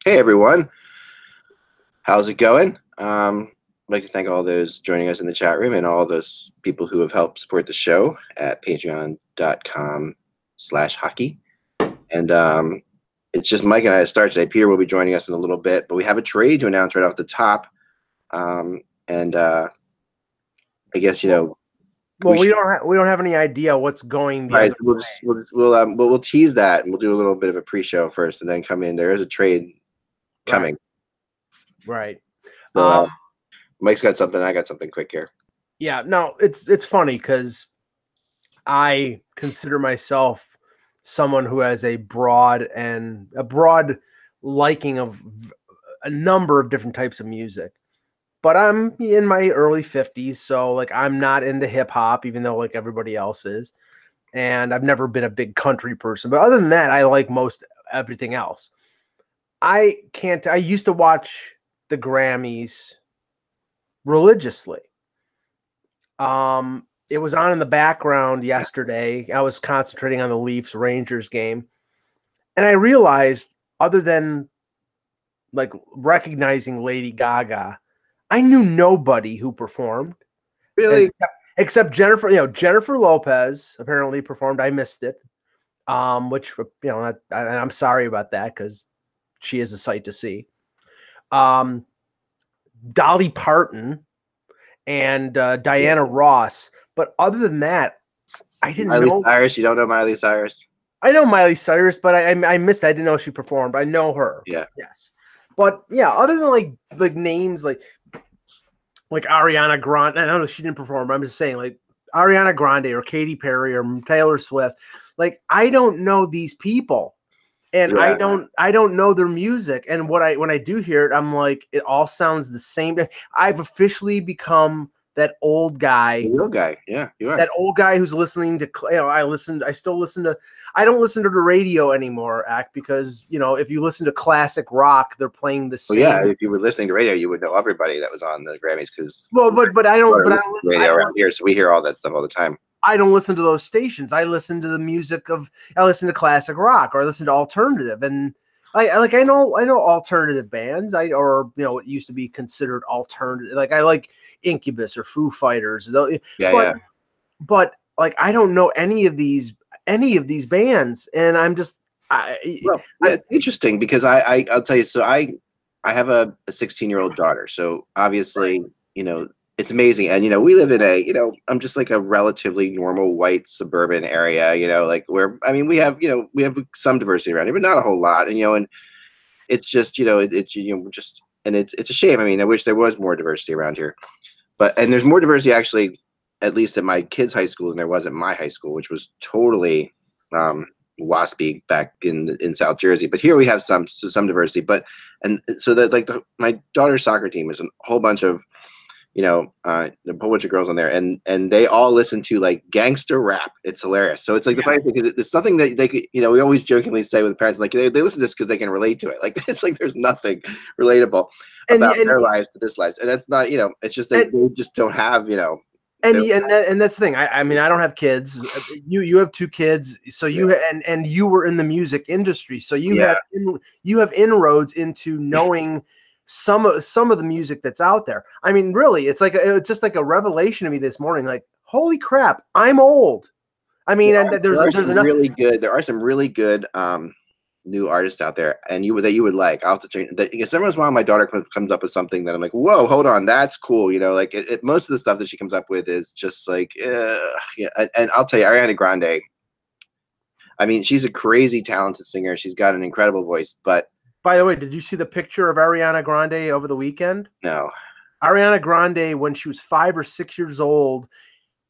Hey everyone, how's it going? I'd like to thank all those joining us in the chat room and all those people who have helped support the show at patreon.com/hockey. And it's just Mike and I to start today. Peter will be joining us in a little bit, but we have a trade to announce right off the top. I guess Well, we don't have any idea what's going the right. other We'll tease that, and we'll do a little bit of a pre-show first, and then come in. There is a trade coming. Right. So Mike's got something. I got something quick here. Yeah. No, it's funny because I consider myself someone who has a broad liking of a number of different types of music. But I'm in my early 50s, so like I'm not into hip hop, even though like everybody else is. And I've never been a big country person. But other than that, I like most everything else. I used to watch the Grammys religiously. It was on in the background yesterday. I was concentrating on the Leafs Rangers game. And I realized, other than like recognizing Lady Gaga, I knew nobody who performed. Really? Except Jennifer, Jennifer Lopez apparently performed. I missed it. Which, I'm sorry about that because she is a sight to see. Dolly Parton and Diana Ross. But other than that, I didn't know. Miley Cyrus? You don't know Miley Cyrus? I know Miley Cyrus, but I missed it. I didn't know she performed. I know her. Yeah. Yes. But yeah, other than like names like Ariana Grande, I don't know, she didn't perform, but I'm just saying like Ariana Grande or Katy Perry or Taylor Swift. Like I don't know these people. And yeah. I don't know their music. And when I do hear it, I'm like, it all sounds the same. I've officially become that old guy. The real guy. Yeah, you are. That old guy who's listening to, I don't listen to the radio anymore, because, if you listen to classic rock, they're playing the same. Well, yeah, if you were listening to radio, you would know everybody that was on the Grammys because. Well, but I don't radio around here, so we hear all that stuff all the time. I don't listen to those stations. I listen to the music I listen to classic rock, or I listen to alternative. And I know alternative bands. It used to be considered alternative. Like I like Incubus or Foo Fighters. But like I don't know any of these bands, and I'm just it's interesting because I'll tell you. So I have a 16-year-old daughter. So obviously, it's amazing. And, we live in I'm just like a relatively normal white suburban area, like where, we have some diversity around here, but not a whole lot. And, and it's just, it's a shame. I wish there was more diversity around here, and there's more diversity actually, at least at my kids' high school than there was at my high school, which was totally, waspy back in South Jersey. But here we have some diversity, so that my daughter's soccer team is a whole bunch of, a whole bunch of girls on there, and they all listen to like gangster rap. It's hilarious. So it's like the funny thing because it's something that they could, we always jokingly say with parents, like they listen to this because they can relate to it. Like it's like there's nothing relatable about their lives to this lives, and that's not, it's just they just don't have, And that's the thing. I don't have kids. You have two kids, so and you were in the music industry, so you have inroads into knowing some of the music that's out there. Really, it's just like a revelation to me this morning. Like, holy crap, I'm old. There are some really good new artists out there, and that you would like. I'll have to change that because every once in a while my daughter comes up with something that I'm like, whoa, hold on, that's cool. Like most of the stuff that she comes up with is just like, and I'll tell you, Ariana Grande. She's a crazy talented singer. She's got an incredible voice, but. By the way, did you see the picture of Ariana Grande over the weekend? No. Ariana Grande, when she was 5 or 6 years old,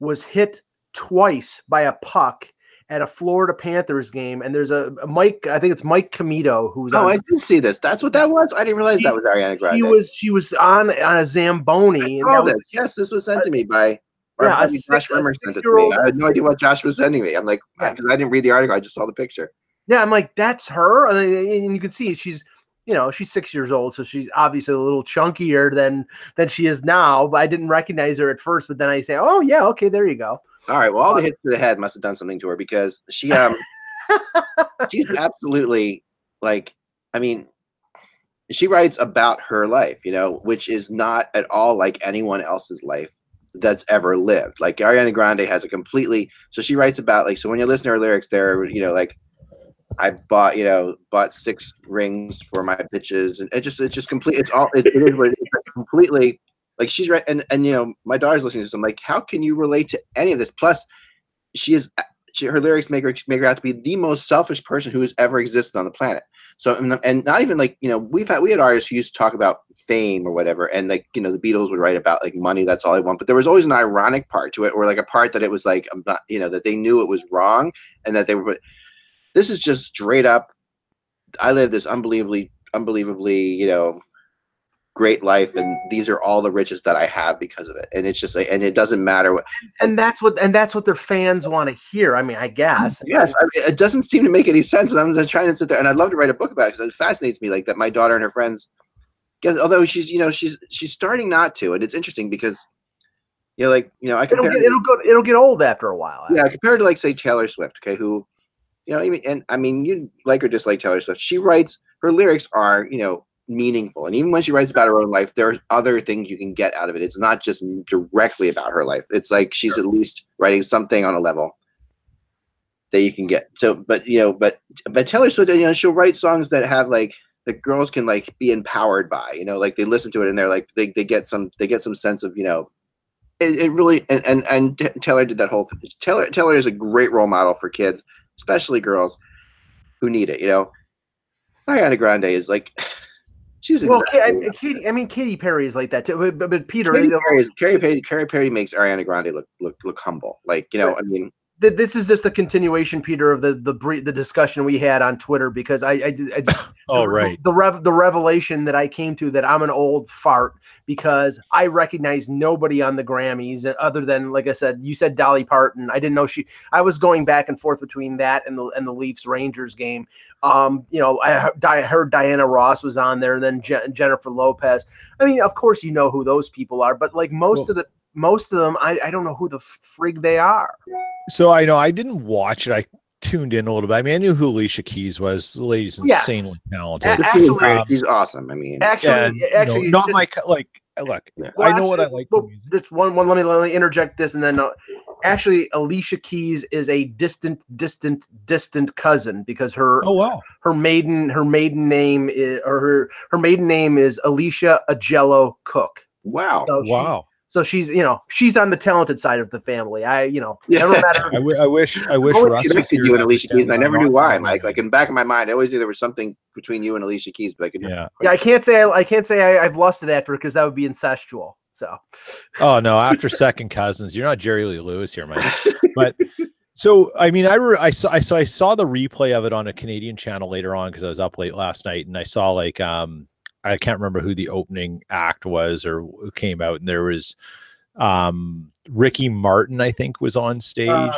was hit twice by a puck at a Florida Panthers game. And there's a Mike, I think it's Mike Comito, who's I did see this. That's what that was? I didn't realize that was Ariana Grande. She was on a Zamboni. Yes, this was sent to me by Josh Rimmer sent it to me. I had no idea what Josh was sending me. I'm like, because I didn't read the article, I just saw the picture. Yeah, I'm like, that's her. And you can see she's 6 years old, so she's obviously a little chunkier than she is now. But I didn't recognize her at first. But then I say, oh yeah, okay, there you go. All right. Well, all the hits to the head must have done something to her because she she's absolutely like, she writes about her life, which is not at all like anyone else's life that's ever lived. Like Ariana Grande has a completely, so she writes about like, so when you listen to her lyrics, they're, like, I bought 6 rings for my bitches, and it's just complete. It's all it is what it is, completely. Like she's right, and my daughter's listening to this. I'm like, how can you relate to any of this? Plus, her lyrics make her out to be the most selfish person who has ever existed on the planet. So, and not even like, we had artists who used to talk about fame or whatever, and like, the Beatles would write about like money, that's all I want. But there was always an ironic part to it, or like a part that it was like, I'm not, that they knew it was wrong, and that they were. This is just straight up. I live this unbelievably, great life, and these are all the riches that I have because of it. And it's just like, and it doesn't matter what. And that's what their fans want to hear. I mean, I guess. Yes, it doesn't seem to make any sense. And I'm just trying to sit there, and I'd love to write a book about it because it fascinates me, like that my daughter and her friends. Although she's starting not to, and it's interesting because, I compare it'll get old after a while. Yeah, compared to like say Taylor Swift, okay, who. And I mean, you like or dislike Taylor Swift. She writes, her lyrics are, meaningful. And even when she writes about her own life, there's other things you can get out of it. It's not just directly about her life. It's like she's at least writing something on a level that you can get. So, but Taylor Swift, she'll write songs that have like, the girls can like be empowered by, like they listen to it and they're like, they get some sense of, it really, and Taylor did that whole thing. Taylor is a great role model for kids, especially girls who need it. Ariana Grande is like, she's exactly. Katy Perry is like that too. But Peter, Katy Perry makes Ariana Grande look humble. Like, I mean. This is just a continuation, Peter, of the discussion we had on Twitter, because I the revelation that I came to that I'm an old fart because I recognize nobody on the Grammys other than, like I said, you said Dolly Parton. I didn't know I was going back and forth between that and the Leafs Rangers game. I heard Diana Ross was on there, and then Jennifer Lopez. I mean, of course you know who those people are, but like most of them, I don't know who the frig they are. So I know I didn't watch it. I tuned in a little bit. I mean, I knew who Alicia Keys was. The lady's insanely talented. She's awesome. I mean, actually, not my like. Look, I know what I like. Just one. Let me interject this, and then actually, Alicia Keys is a distant cousin, because her maiden name is Alicia Agello Cook. Wow! Wow. So she's on the talented side of the family. Never met her. I wish Russ connected you and Alicia Keys, and I never knew why, Mike. Like in the back of my mind, I always knew there was something between you and Alicia Keys, but I could I can't say I've lusted after her, because that would be incestual. So. Oh no! After second cousins, you're not Jerry Lee Lewis here, Mike. But so I mean, I saw the replay of it on a Canadian channel later on because I was up late last night, and I saw like I can't remember who the opening act was or who came out, and there was Ricky Martin, I think, was on stage,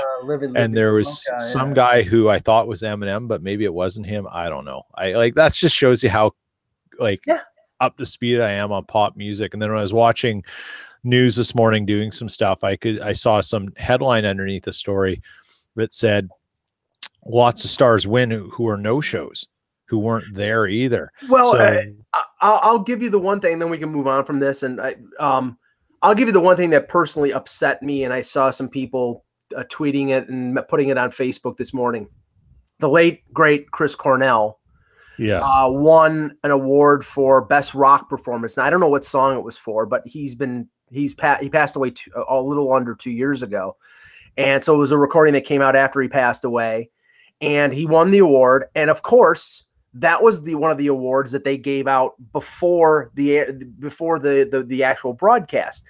and there was some guy who I thought was Eminem, but maybe it wasn't him. I don't know. That just shows you how up to speed I am on pop music. And then when I was watching news this morning doing some stuff, I saw some headline underneath the story that said lots of stars win who are no shows, who weren't there either. Well, so, I'll give you the one thing, then we can move on from this. And I'll give you the one thing that personally upset me, and I saw some people tweeting it and putting it on Facebook this morning. The late, great Chris Cornell won an award for Best Rock Performance. Now, I don't know what song it was for, but he passed away a little under 2 years ago. And so it was a recording that came out after he passed away, and he won the award. And of course, that was one of the awards that they gave out before the actual broadcast.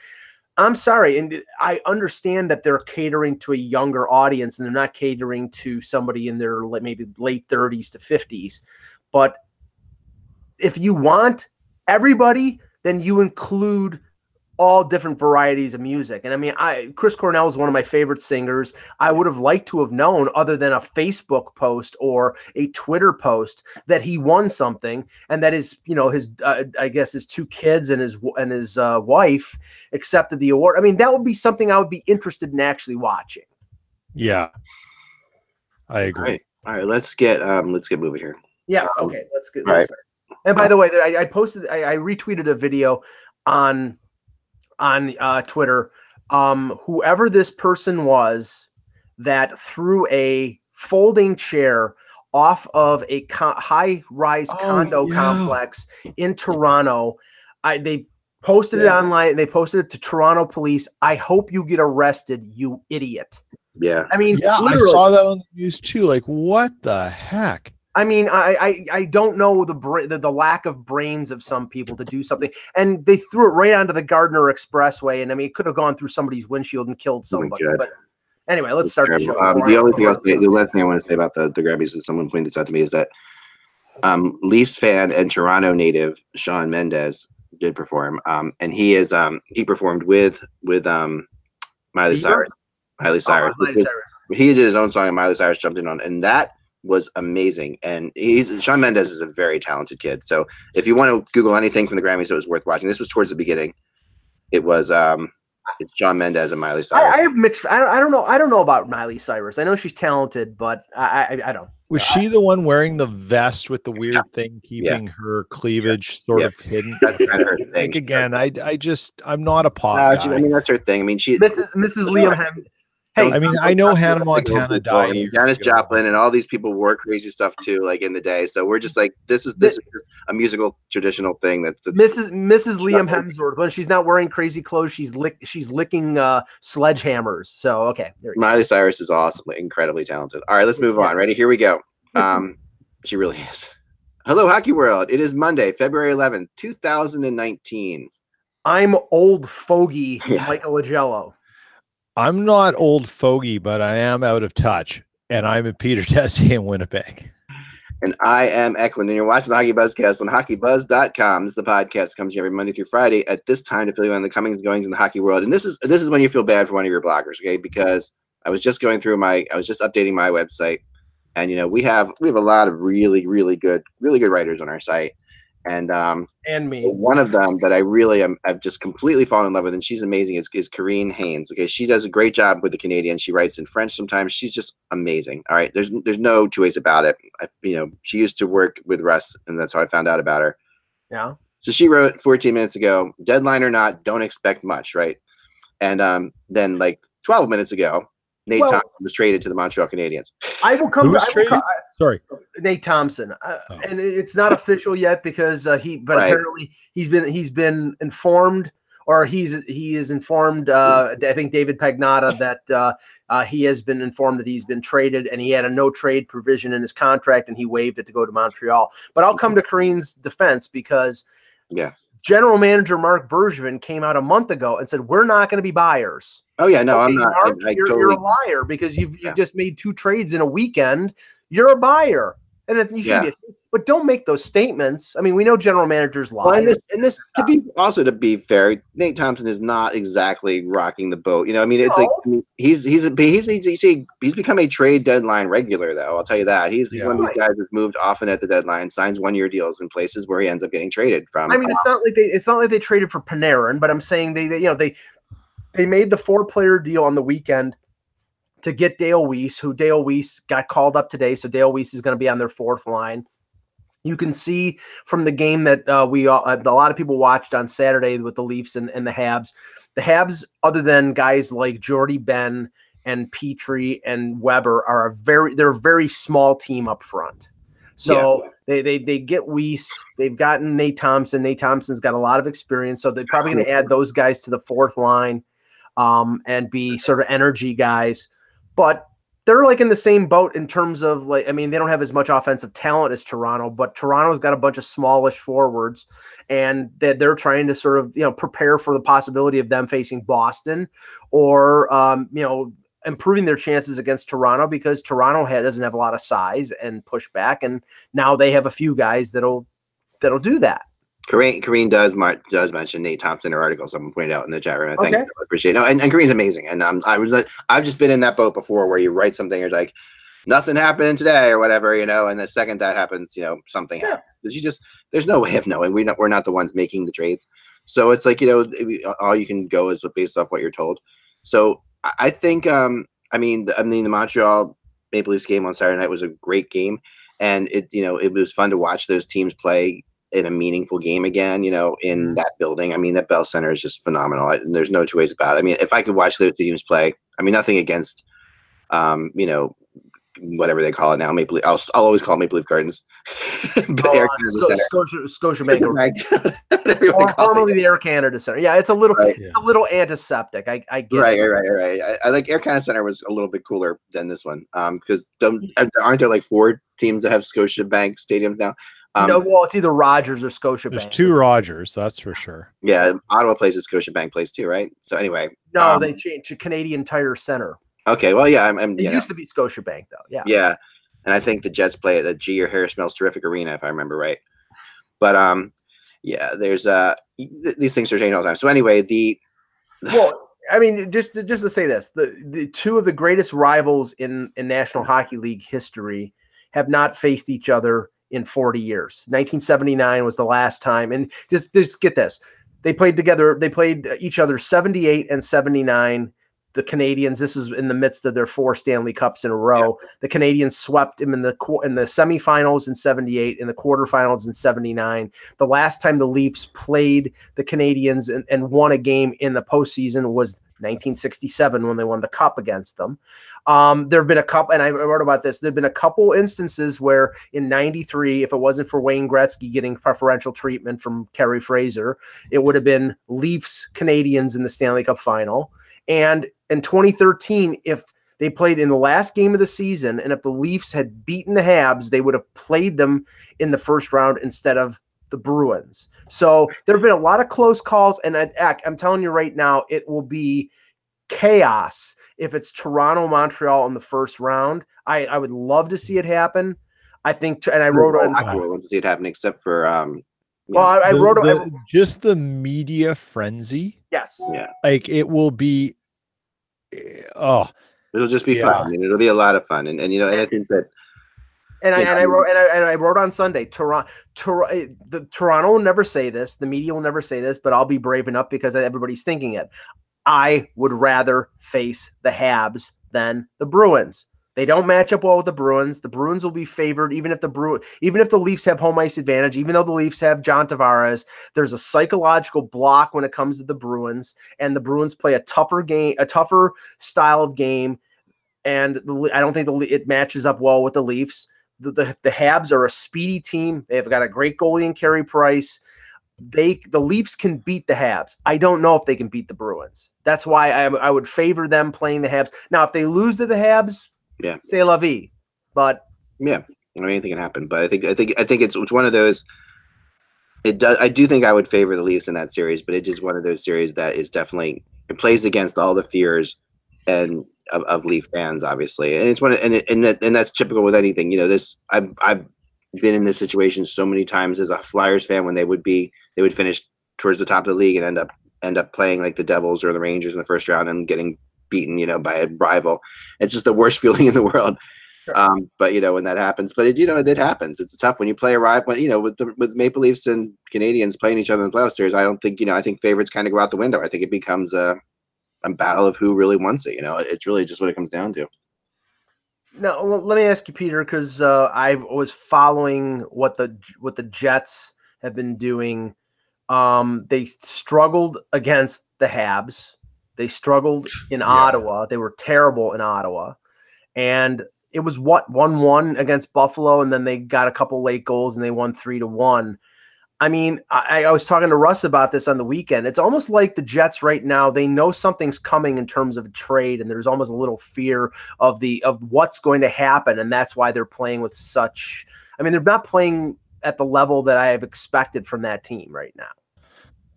I'm sorry, and I understand that they're catering to a younger audience, and they're not catering to somebody in their maybe late 30s to 50s. But if you want everybody, then you include all different varieties of music. And I mean, Chris Cornell is one of my favorite singers. I would have liked to have known, other than a Facebook post or a Twitter post, that he won something, and that his I guess his 2 kids and his wife accepted the award. I mean, that would be something I would be interested in actually watching. Yeah, I agree. All right, let's get moving here. Yeah. Okay. Let's get. All right. And by the way, I retweeted a video on Twitter. Whoever this person was that threw a folding chair off of a high-rise condo complex in Toronto, they posted it online. They posted it to Toronto police. I hope you get arrested, you idiot. Yeah. I mean, I saw that on the news too. Like, what the heck? I mean, I don't know the lack of brains of some people to do something, and they threw it right onto the Gardner Expressway, and I mean, it could have gone through somebody's windshield and killed somebody. But anyway, let's start the show. The last thing I want to say about the Grammys that someone pointed this out to me is that Leafs fan and Toronto native Shawn Mendes did perform, and he performed with Miley Cyrus. He did his own song, and Miley Cyrus jumped in on, and that was amazing. And Shawn Mendes is a very talented kid. So if you want to Google anything from the Grammys that was worth watching, this was towards the beginning. It was it's Shawn Mendes and Miley Cyrus. I have mixed. I don't know. I don't know about Miley Cyrus. I know she's talented, but I don't. Was she the one wearing the vest with the weird thing keeping her cleavage sort of hidden? That's kind of her thing. Like, again, I'm not a pop guy. I mean, that's her thing. I mean, she Mrs. Liam Hemsworth. Hey, I mean, I know Hannah Montana died. I mean, Janis Joplin and all these people wore crazy stuff too, like in the day. So we're just like, this is just a musical traditional thing. That's Mrs. Liam Hemsworth. When she's not wearing crazy clothes, she's licking sledgehammers. So okay, Miley Cyrus is awesome, incredibly talented. All right, let's move on. Ready? Here we go. She really is. Hello, Hockey World. It is Monday, February 11th, 2019. I'm old fogey Michael Agello. I'm not old fogey, but I am out of touch, and I'm in Peter Tessie in Winnipeg. And I am Eklund, and you're watching the Hockey Buzzcast on HockeyBuzz.com. This is the podcast that comes to you every Monday through Friday at this time to fill you in on the comings and goings in the hockey world. And this is when you feel bad for one of your bloggers, okay? Because I was just updating my website, and we have a lot of really good writers on our site. And me. One of them that I've just completely fallen in love with, and she's amazing, is Karine Haynes. Okay, she does a great job with the Canadians. She writes in French sometimes. She's just amazing. All right, there's no two ways about it. She used to work with Russ, and that's how I found out about her. Yeah. So she wrote 14 minutes ago, deadline or not, don't expect much, right? And then like 12 minutes ago, Nate Thompson was traded to the Montreal Canadiens. Sorry, Nate Thompson, and it's not official yet because apparently he's been informed, or he is informed. I think David Pagnotta that he has been informed that he's been traded, and he had a no trade provision in his contract, and he waived it to go to Montreal. But I'll come to Karine's defense because General Manager Mark Bergevin came out a month ago and said we're not going to be buyers. Oh yeah, no, I'm not. Mark, you're a liar because you've just made 2 trades in a weekend. You're a buyer, and you should be. But don't make those statements. I mean, we know general managers lie. Well, and this to be fair, Nate Thompson is not exactly rocking the boat. I mean, it's like he's become a trade deadline regular, though. I'll tell you that he's one of these guys that's moved often at the deadline, signs 1-year deals in places where he ends up getting traded from. I mean, it's not like they traded for Panarin, but I'm saying they made the 4-player deal on the weekend to get Dale Weiss, who Dale Weiss got called up today. So Dale Weiss is going to be on their 4th line. You can see from the game that a lot of people watched on Saturday with the Leafs and the Habs, other than guys like Jordy Ben and Petrie and Weber, they're a very small team up front. So they get Weiss. They've gotten Nate Thompson. Nate Thompson's got a lot of experience, so they're probably going to add those guys to the 4th line and be sort of energy guys. But they're like in the same boat in terms of they don't have as much offensive talent as Toronto, but Toronto's got a bunch of smallish forwards, and they're trying to sort of, prepare for the possibility of them facing Boston or, improving their chances against Toronto because Toronto doesn't have a lot of size and push back. And now they have a few guys that'll do that. Karine does mention Nate Thompson in her article. Someone pointed out in the chat room. I think I appreciate it. No, and Karine's amazing. And I've just been in that boat before where you write something, you're like, nothing happened today or whatever, and the second that happens, something happens. Because there's no way of knowing. We're not the ones making the trades. So it's like, all you can go is based off what you're told. So I think, the Montreal Maple Leafs game on Saturday night was a great game, and it was fun to watch those teams play in a meaningful game again, in that building. I mean, that Bell Center is just phenomenal. And there's no two ways about it. I mean, if I could watch those teams play, I mean, nothing against, whatever they call it now, Maple Leaf. I'll always call it Maple Leaf Gardens. Scotiabank. Formerly the Air Canada Center. Yeah, it's a little antiseptic. I get it. Right. I like Air Canada Center was a little bit cooler than this one. Because aren't there like 4 teams that have Scotiabank stadiums now? No, well, it's either Rogers or Scotiabank. There's 2 Rogers, that's for sure. Yeah, Ottawa plays at Scotiabank plays too, right? So anyway. No, they changed to Canadian Tire Center. Okay, well, yeah, it used to be Scotiabank, though. Yeah. Yeah, and I think the Jets play at the G or Harris Mills Terrific Arena, if I remember right. But yeah, there's these things are changing all the time. So anyway, well, I mean, just to say this, the 2 of the greatest rivals in National Hockey League history have not faced each other in 40 years. 1979 was the last time, and just get this, they played together. They played each other 78 and 79. The Canadians, this is in the midst of their 4 Stanley Cups in a row. Yeah. The Canadians swept him in the semifinals in 78, in the quarterfinals in 79. The last time the Leafs played the Canadians and won a game in the postseason was 1967 when they won the Cup against them. There have been a couple, and I wrote about this, there have been a couple instances where in 93, if it wasn't for Wayne Gretzky getting preferential treatment from Kerry Fraser, it would have been Leafs Canadians in the Stanley Cup final. And in 2013, if they played in the last game of the season, and if the Leafs had beaten the Habs, they would have played them in the first round instead of the Bruins. So there have been a lot of close calls, and I'm telling you right now, it will be chaos if it's Toronto, Montreal in the first round. I would love to see it happen. I think, and I wrote on. I want to see it happen, except for I wrote just the media frenzy. Yes. Yeah. Like it will be. Oh, it'll just be fun. I mean, it'll be a lot of fun, and and I think that. And I wrote on Sunday. Toronto will never say this. The media will never say this, but I'll be brave enough because everybody's thinking it. I would rather face the Habs than the Bruins. They don't match up well with the Bruins. The Bruins will be favored, even if the Leafs have home ice advantage, even though the Leafs have John Tavares. There's a psychological block when it comes to the Bruins, and the Bruins play a tougher style of game, and I don't think it matches up well with the Leafs. The Habs are a speedy team. They've got a great goalie in Carey Price. The Leafs can beat the Habs. I don't know if they can beat the Bruins. That's why I would favor them playing the Habs. Now, if they lose to the Habs, yeah, c'est la vie. But yeah, I mean, anything can happen. But I think it's one of those. I do think I would favor the Leafs in that series, but it's just one of those series that is definitely it plays against all the fears and of Leaf fans, obviously, and it's and that's typical with anything. I've been in this situation so many times as a Flyers fan when they would finish towards the top of the league and end up playing like the Devils or the Rangers in the first round and getting beaten, by a rival. It's just the worst feeling in the world. Sure. But when that happens, but it happens. It's tough when you play a rival. With Maple Leafs and Canadians playing each other in the playoff series. I don't think I think favorites kind of go out the window. I think it becomes a battle of who really wants it. It's really just what it comes down to. Now, let me ask you, Peter, because I was following what the Jets have been doing. They struggled against the Habs. They struggled in Ottawa. They were terrible in Ottawa. And it was 1-1 against Buffalo, and then they got a couple late goals, and they won 3-1. I mean, I was talking to Russ about this on the weekend. It's almost like the Jets right now, they know something's coming in terms of a trade, and there's almost a little fear of what's going to happen, and that's why they're playing with such – I mean, they're not playing at the level that I have expected from that team right now.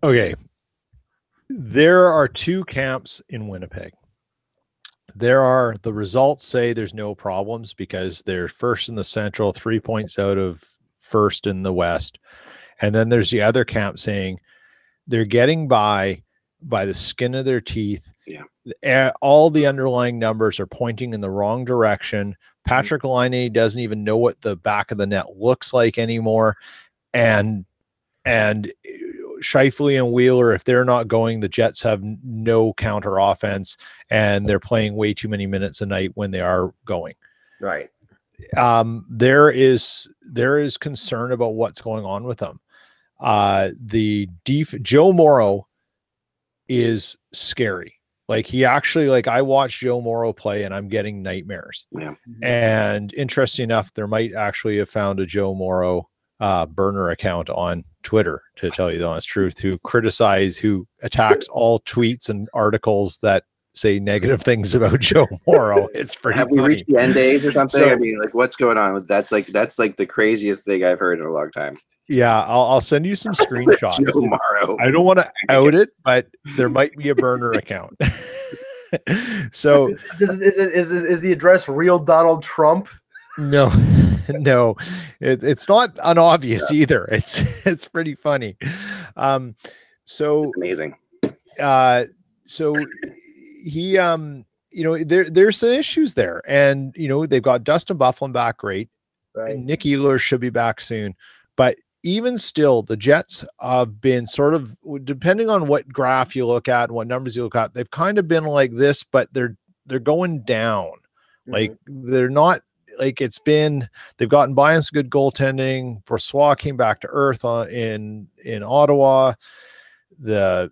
Okay. There are 2 camps in Winnipeg. The results say there's no problems because they're first in the Central, 3 points out of first in the West. And then there's the other camp saying they're getting by the skin of their teeth. Yeah. All the underlying numbers are pointing in the wrong direction. Patrick Laine doesn't even know what the back of the net looks like anymore. And Scheifele and Wheeler, if they're not going, the Jets have no counter offense, and they're playing way too many minutes a night when they are going. Right. There is concern about what's going on with them. Joe Morrow is scary. Like he actually, like I watched Joe Morrow play and I'm getting nightmares. Yeah. And interesting enough, there might actually have found a Joe Morrow burner account on Twitter, to tell you the honest truth, who attacks all tweets and articles that say negative things about Joe Morrow. It's pretty Have we funny. reached the end days or something? So, I mean, like, what's going on? That's like the craziest thing I've heard in a long time. Yeah, I'll send you some screenshots. Joe Morrow. I don't want to out it, but there might be a burner account. So is the address real Donald Trump? No, it's not unobvious either. It's pretty funny. So it's amazing. So he, there's some issues there, and they've got Dustin Byfuglien back, great. Right. Nick Ehlers should be back soon, but even still, the Jets have been sort of, depending on what graph you look at and what numbers you look at, they've kind of been like this, but they're going down. Mm-hmm. Like they're not like they've gotten by on some good goaltending. Brossoit came back to earth in Ottawa. They've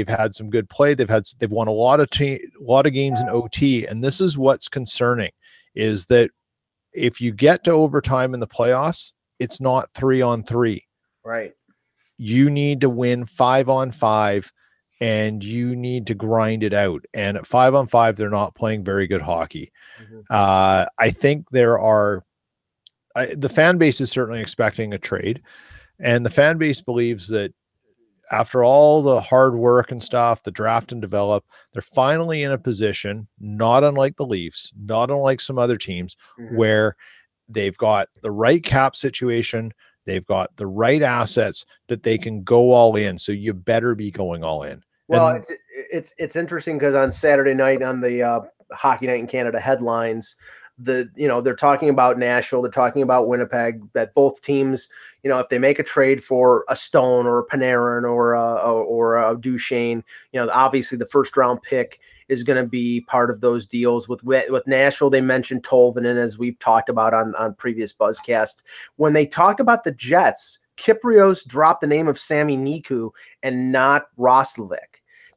had some good play. They've won a lot of games in OT. And this is what's concerning, is that if you get to overtime in the playoffs, it's not 3-on-3. Right. You need to win 5-on-5 and you need to grind it out. And at 5-on-5, they're not playing very good hockey. Mm-hmm. I think the fan base is certainly expecting a trade, and the fan base believes that after all the hard work and stuff, the draft and develop, they're finally in a position, not unlike the Leafs, not unlike some other teams, mm-hmm. where they've got the right cap situation. They've got the right assets that they can go all in. So you better be going all in. Well, and it's interesting because on Saturday night on the Hockey Night in Canada headlines, they're talking about Nashville, they're talking about Winnipeg, that both teams, if they make a trade for a Stone or a Panarin or a Duchesne, obviously the first round pick is going to be part of those deals. With Nashville, they mentioned Tolvanen, as we've talked about on previous Buzzcast. When they talked about the Jets, Kyprios dropped the name of Sami Niku and not Roslovic.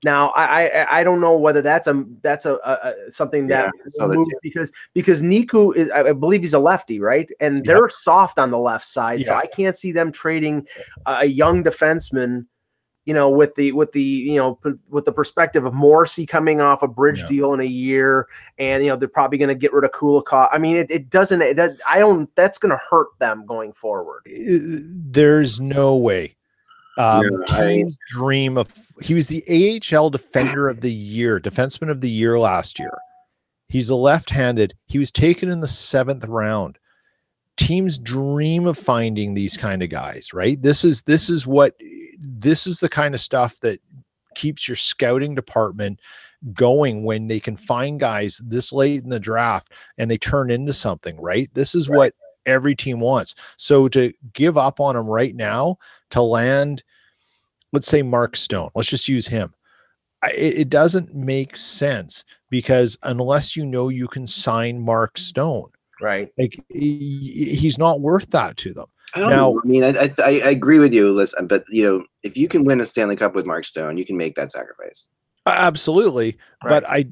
Now, I don't know whether that's something that moved, because Niku is, I believe he's a lefty, right? And they're soft on the left side, so I can't see them trading a young defenseman, with the perspective of Morrissey coming off a bridge deal in a year, and they're probably going to get rid of Kulikov. I mean, that's going to hurt them going forward. There's no way. Dream of, he was the AHL defenseman of the year last year. He's a left-handed. He was taken in the 7th round. Teams dream of finding these kind of guys, right? This is the kind of stuff that keeps your scouting department going, when they can find guys this late in the draft and they turn into something, right? This is what every team wants. So to give up on them right now to land, let's say Mark Stone, let's just use him. It doesn't make sense, because unless you can sign Mark Stone, right? Like he's not worth that to them. I don't know. I mean, I agree with you, listen, but if you can win a Stanley Cup with Mark Stone, you can make that sacrifice. Absolutely, right.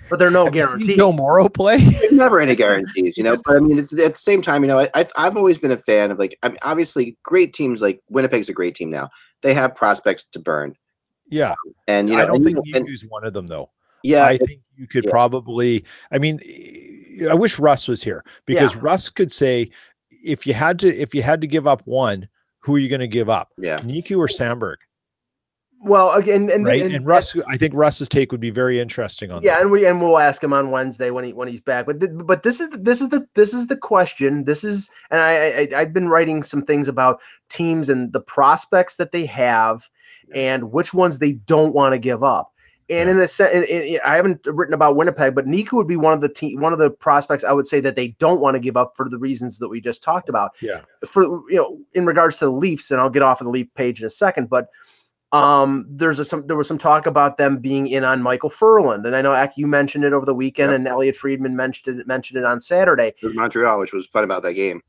But there are no guarantees. No Morrow play. There's never any guarantees, But I mean, at the same time, I've always been a fan of, like, I mean, obviously, great teams like Winnipeg's a great team now. They have prospects to burn. Yeah, and I don't think Niku's one of them, though. Yeah, I think you could probably. I mean, I wish Russ was here, because Russ could say, if you had to give up one, who are you going to give up? Yeah, Niku or Sandberg? Well, again, and Russ, I think Russ's take would be very interesting on that. Yeah, and we'll ask him on Wednesday when he's back. But this is the question. I've been writing some things about teams and the prospects that they have, and which ones they don't want to give up. And in a sense, I haven't written about Winnipeg, but Niku would be one of the prospects I would say that they don't want to give up for the reasons that we just talked about. Yeah. For in regards to the Leafs, and I'll get off of the Leaf page in a second, but there was some talk about them being in on Michael Furland, and I know you mentioned it over the weekend, and Elliot Friedman mentioned it on Saturday. It was Montreal, which was fun about that game.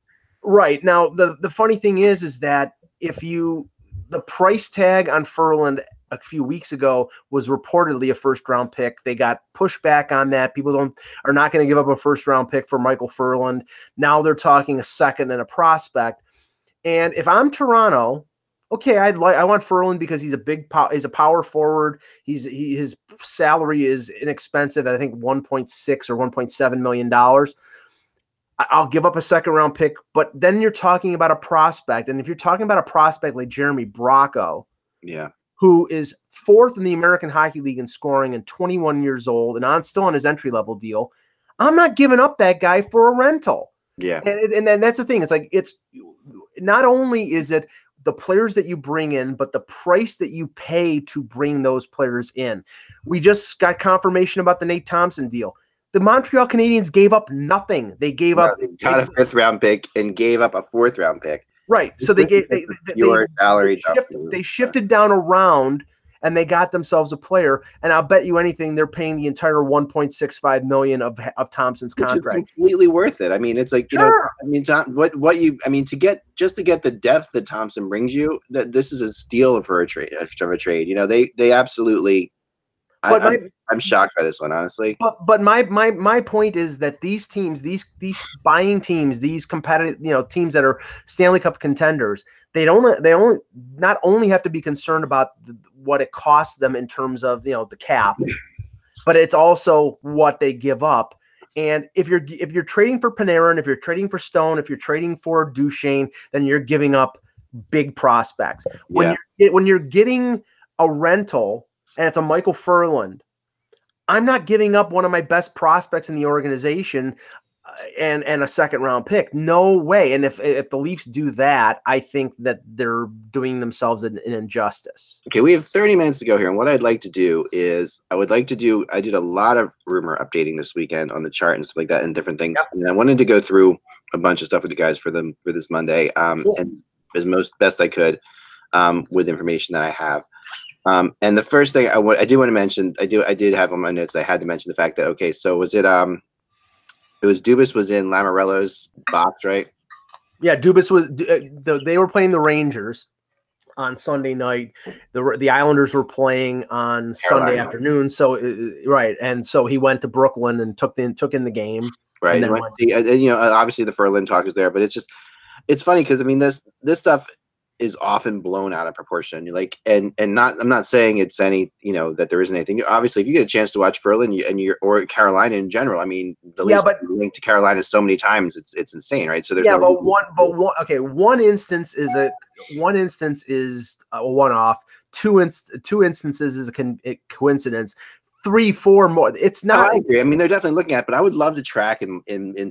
Right. Now the funny thing is that the price tag on Ferland a few weeks ago was reportedly a first-round pick. They got pushback on that. People are not going to give up a first-round pick for Michael Ferland. Now they're talking a second and a prospect. And if I'm Toronto, okay, I want Ferland because he's a power forward. His salary is inexpensive. I think $1.6 or $1.7 million. I'll give up a second-round pick, but then you're talking about a prospect. And if you're talking about a prospect like Jeremy Bracco, who is fourth in the American Hockey League in scoring and 21 years old and still on his entry-level deal, I'm not giving up that guy for a rental. Yeah. And then that's the thing. It's like, it's not only is it the players that you bring in, but the price that you pay to bring those players in. We just got confirmation about the Nate Thompson deal. The Montreal Canadiens gave up nothing. They gave up. They got a 5th-round pick and gave up a 4th-round pick. Right. So they shifted down a round and they got themselves a player. And I'll bet you anything they're paying the entire $1.65 million of Thompson's contract. Which is completely worth it. I mean, it's like, sure. I mean, to get the depth that Thompson brings you, that this is a steal for a trade. They absolutely. I'm shocked by this one, honestly. But my point is that these teams, these buying teams, these competitive, teams that are Stanley Cup contenders, they not only have to be concerned about what it costs them in terms of the cap, but it's also what they give up. And if you're trading for Panarin, if you're trading for Stone, if you're trading for Duchesne, then you're giving up big prospects. When you're getting a rental and it's a Michael Ferland, I'm not giving up one of my best prospects in the organization and a second-round pick. No way. And if the Leafs do that, I think that they're doing themselves an injustice. Okay, we have 30 minutes to go here. And what I'd like to do is I did a lot of rumor updating this weekend on the chart and stuff like that and different things. Yep. And I wanted to go through a bunch of stuff with you guys for this Monday cool. And as best I could with information that I have. And the first thing I do want to mention, I did have on my notes, I had to mention the fact that, okay, so was it was Dubas was in Lamoriello's box, right? Yeah, Dubas was, they were playing the Rangers on Sunday night. The Islanders were playing on Sunday afternoon. So, right. And so he went to Brooklyn and took in the game. Right. And obviously the Ferland talk is there, but it's funny because, I mean, this stuff is often blown out of proportion. I'm not saying it's that there isn't anything. Obviously, if you get a chance to watch Ferland or Carolina in general, I mean, the Leafs linked to Carolina so many times, it's insane, right? So there's one instance is a one-off. Two instances is a coincidence. 3, 4 more. It's not. I agree. I mean, they're definitely looking at it, but I would love to track in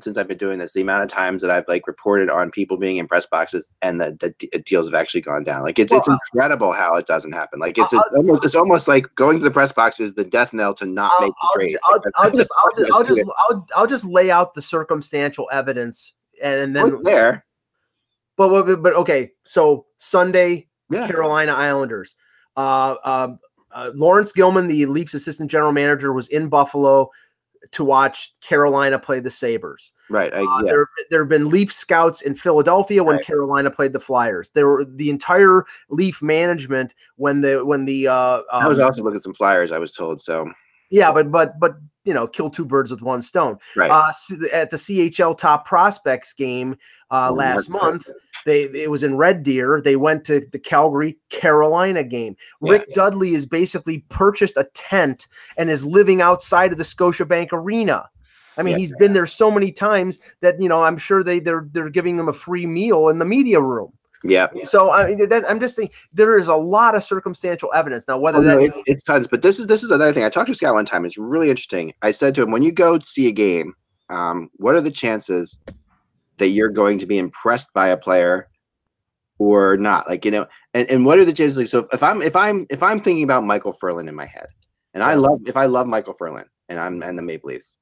since I've been doing this, the amount of times that I've reported on people being in press boxes and the deals have actually gone down. It's incredible how it doesn't happen. It's almost like going to the press box is the death knell to not make the trade. I'll just lay out the circumstantial evidence and then there. But okay. So Sunday, Carolina Islanders. Lawrence Gilman, the Leafs assistant general manager, was in Buffalo to watch Carolina play the Sabres. Right. There have been Leaf scouts in Philadelphia when Carolina played the Flyers. There were the entire Leaf management when the I was also looking at some Flyers, I was told. So yeah, but kill two birds with one stone. Right. At the CHL Top Prospects game last month, it was in Red Deer. They went to the Calgary Carolina game. Rick Dudley has basically purchased a tent and is living outside of the Scotiabank Arena. I mean, he's been there so many times that I'm sure they're giving him a free meal in the media room. Yeah. So I'm just saying there is a lot of circumstantial evidence now. It's tons, but this is another thing. I talked to Scott one time. It's really interesting. I said to him, when you go see a game, what are the chances that you're going to be impressed by a player or not? And what are the chances? So if I'm thinking about Michael Ferland in my head, and if I love Michael Ferland and the Maple Leafs,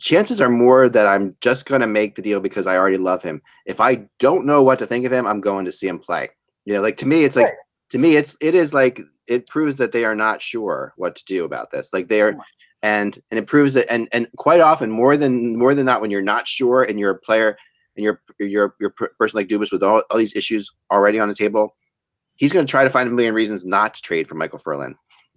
chances are more that I'm just going to make the deal because I already love him. If I don't know what to think of him, I'm going to see him play. To me, it proves that they are not sure what to do about this. And it proves that, and quite often more than not, when you're not sure and you're a player and you're person like Dubas with all these issues already on the table, he's going to try to find a million reasons not to trade for Michael Furlan.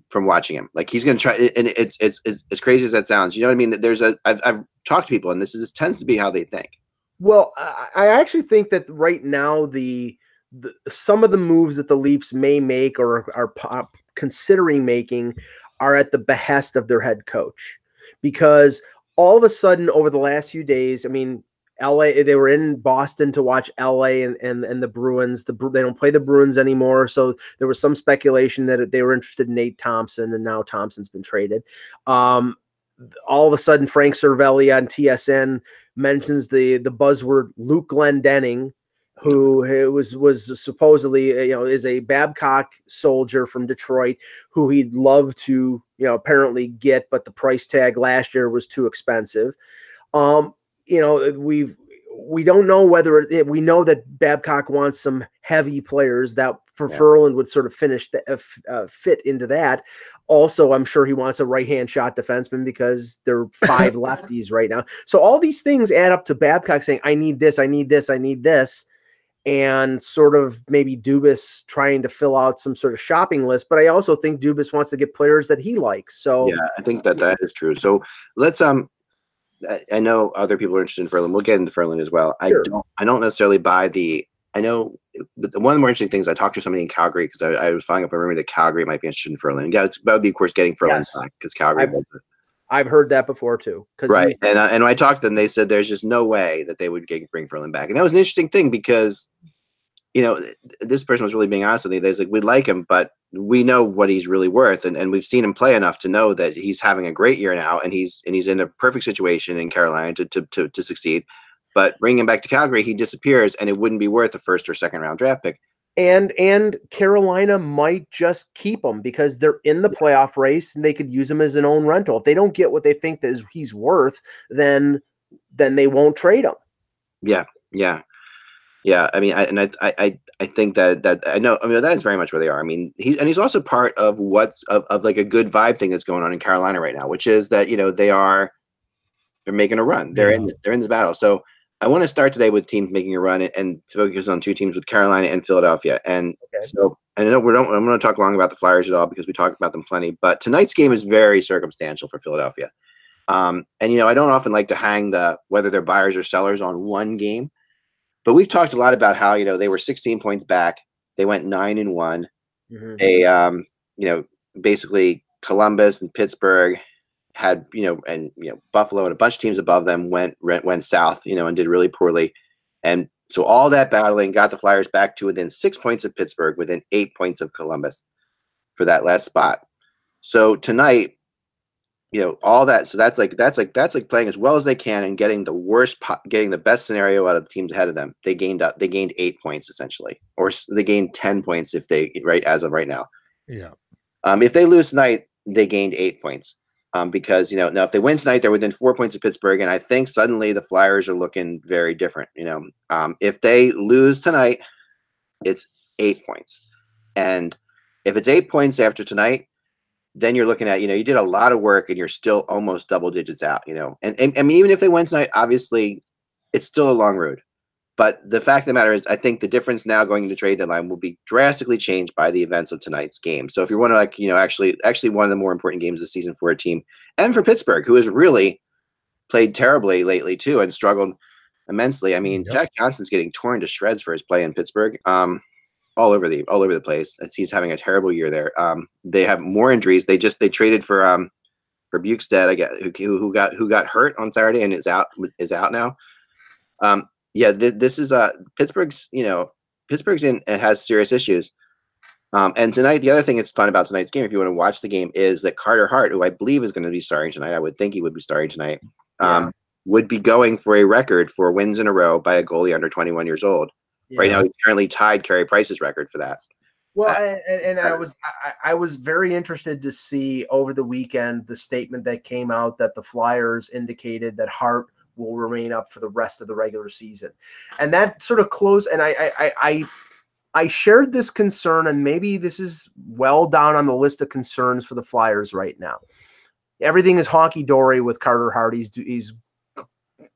From watching him, like he's going to try, and it's as crazy as that sounds. You know what I mean? I've talked to people, and this tends to be how they think. Well, I actually think that right now some of the moves that the Leafs may make or are considering making are at the behest of their head coach, because all of a sudden over the last few days, I mean, LA, they were in Boston to watch LA and the Bruins. They don't play the Bruins anymore, so there was some speculation that they were interested in Nate Thompson, and now Thompson's been traded. All of a sudden, Frank Cervelli on TSN mentions the buzzword Luke Glendening, who was supposedly, is a Babcock soldier from Detroit who he'd love to, apparently get, but the price tag last year was too expensive. We don't know whether we know that Babcock wants some heavy players that for Furlan would sort of fit into that. Also, I'm sure he wants a right-hand shot defenseman because there are 5 lefties right now. So all these things add up to Babcock saying, I need this, I need this, I need this. And sort of maybe Dubas trying to fill out some sort of shopping list. But I also think Dubas wants to get players that he likes. So yeah, I think that is true. So let's I know other people are interested in Furlan. We'll get into Furlan as well. Sure. I don't necessarily buy I know one of the more interesting things, I talked to somebody in Calgary because I was following up a rumor that Calgary might be interested in Furlan. Yeah, that would be, of course, getting Furlan back because Calgary. I've heard that before too. Right, and when I talked to them, they said there's just no way that they would bring Furlan back, and that was an interesting thing because, this person was really being honest with me. They're like, we like him, but we know what he's really worth, and we've seen him play enough to know that he's having a great year now, and he's in a perfect situation in Carolina to succeed. But bringing him back to Calgary, he disappears, and it wouldn't be worth a first or second round draft pick. And Carolina might just keep him because they're in the playoff race, and they could use him as an own rental. If they don't get what they think that he's worth, then they won't trade him. Yeah. I mean, I think that I know. I mean, that is very much where they are. I mean, he's also part of of like a good vibe thing that's going on in Carolina right now, which is that they're making a run. They're in this battle. So I want to start today with teams making a run and focus on 2 teams with Carolina and Philadelphia. And so I know I'm going to talk long about the Flyers at all because we talked about them plenty. But tonight's game is very circumstantial for Philadelphia. And I don't often like to hang whether they're buyers or sellers on one game. But we've talked a lot about how, they were 16 points back. They went 9-1. Mm-hmm. They, basically Columbus and Pittsburgh had, and Buffalo and a bunch of teams above them went south, and did really poorly. And so all that battling got the Flyers back to within 6 points of Pittsburgh, within 8 points of Columbus for that last spot. So tonight, all that. So that's like playing as well as they can and getting the best scenario out of the teams ahead of them. They gained 8 points essentially, or they gained 10 points as of right now. Yeah. If they lose tonight, they gained 8 points. Because now if they win tonight, they're within 4 points of Pittsburgh, and I think suddenly the Flyers are looking very different. If they lose tonight, it's 8 points, and if it's 8 points after tonight, then you're looking at, you did a lot of work and you're still almost double digits out, and I mean, even if they win tonight, obviously it's still a long road. But the fact of the matter is, I think the difference now going into trade deadline will be drastically changed by the events of tonight's game. So if you want to actually one of the more important games this season for a team and for Pittsburgh, who has really played terribly lately too and struggled immensely. I mean, Jack Johnson's getting torn to shreds for his play in Pittsburgh. All over the place. He's having a terrible year there. They have more injuries. They traded for Bukestad, I guess, who got hurt on Saturday and is out now. This is Pittsburgh's. Pittsburgh's in and has serious issues. And tonight, the other thing that's fun about tonight's game, if you want to watch the game, is that Carter Hart, who I believe is going to be starting tonight, I would think he would be starting tonight, would be going for a record for wins in a row by a goalie under 21 years old. Yeah. Right now, he's currently tied Carey Price's record for that. Well, I was very interested to see over the weekend the statement that came out that the Flyers indicated that Hart will remain up for the rest of the regular season, and that sort of closed. And I shared this concern, and maybe this is well down on the list of concerns for the Flyers right now. Everything is honky dory with Carter Hart. He's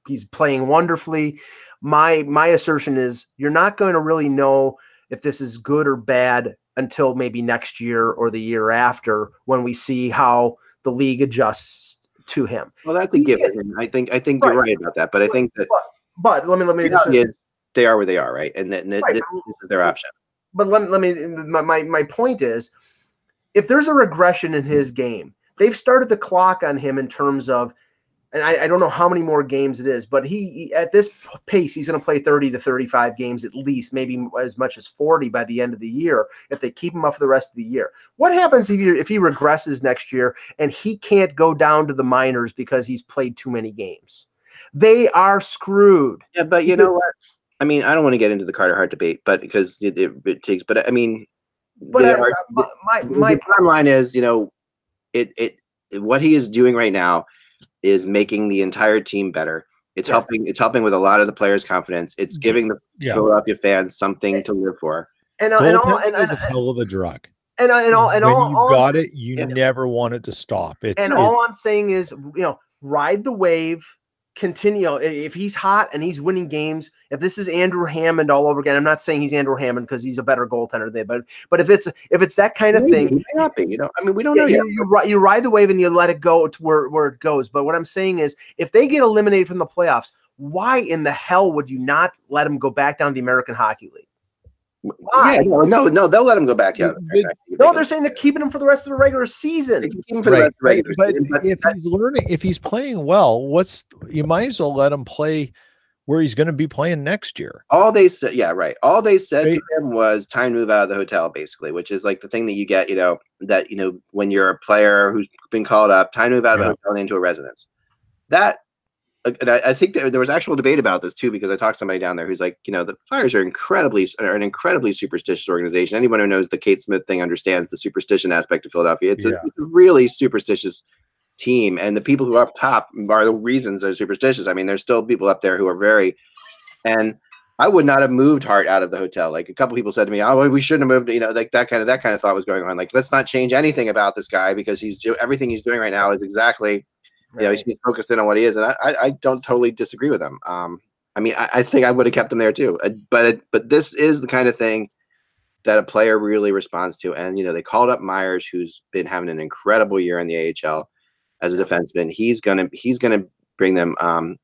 he's playing wonderfully. My assertion is you're not going to really know if this is good or bad until maybe next year or the year after, when we see how the league adjusts to him. Well, that's a given. I think you're right about that, but I think that. But let me just they are where they are, right? And then this is their option. But my point is, if there's a regression in his game, they've started the clock on him in terms of, and I don't know how many more games it is, but he at this pace, he's going to play 30 to 35 games at least, maybe as much as 40 by the end of the year if they keep him up for the rest of the year. What happens if he regresses next year and he can't go down to the minors because he's played too many games? They are screwed. Yeah, but you know what? I mean, I don't want to get into the Carter Hart debate, but because it takes. But I mean, my bottom line is, what he is doing right now is making the entire team better. It's helping. It's helping with a lot of the players' confidence. It's giving the Philadelphia fans something to live for. And a hell of a drug. And when you got it, you never want it to stop. All I'm saying is, ride the wave. Continue. If he's hot and he's winning games, if this is Andrew Hammond all over again, I'm not saying he's Andrew Hammond because he's a better goaltender than, but if it's that kind of thing, he may not be, I mean, we don't know yet. You ride the wave and you let it go to where it goes. But what I'm saying is, if they get eliminated from the playoffs, why in the hell would you not let him go back down to the American Hockey League? Why? Yeah, no, they'll let him go back. Yeah, no, they're saying they're keeping him for the rest of the regular season. They can keep him for the rest of the regular season. But if he's learning, if he's playing well, you might as well let him play where he's going to be playing next year. All they said, all they said to him was time to move out of the hotel, basically, which is like the thing that you get, when you're a player who's been called up, time to move out of a hotel and into a residence. And I think there was actual debate about this too, because I talked to somebody down there who's like, the Flyers are an incredibly superstitious organization. Anyone who knows the Kate Smith thing understands the superstition aspect of Philadelphia. It's a really superstitious team, and the people who are up top are the reasons they're superstitious. I mean, there's still people up there who are and I would not have moved Hart out of the hotel. Like a couple people said to me, "Oh, we shouldn't have moved." Like that kind of thought was going on. Like, let's not change anything about this guy because everything he's doing right now is exactly. He's focused in on what he is, and I don't totally disagree with him. I mean, I think I would have kept him there too. But this is the kind of thing that a player really responds to. And they called up Myers, who's been having an incredible year in the AHL as a defenseman. He's gonna bring them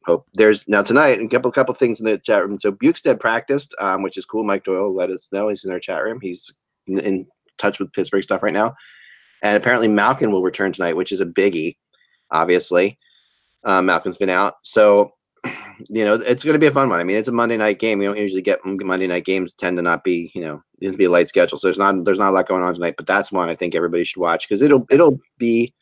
hope. There's now tonight a couple things in the chat room. So Bukestad practiced, which is cool. Mike Doyle let us know he's in our chat room. He's in touch with Pittsburgh stuff right now, and apparently Malkin will return tonight, which is a biggie. Obviously, Malcolm's been out, so it's going to be a fun one. I mean, it's a Monday night game. We don't usually get Monday night games; tend to not be, it'll be a light schedule. So there's not a lot going on tonight. But that's one I think everybody should watch because it'll be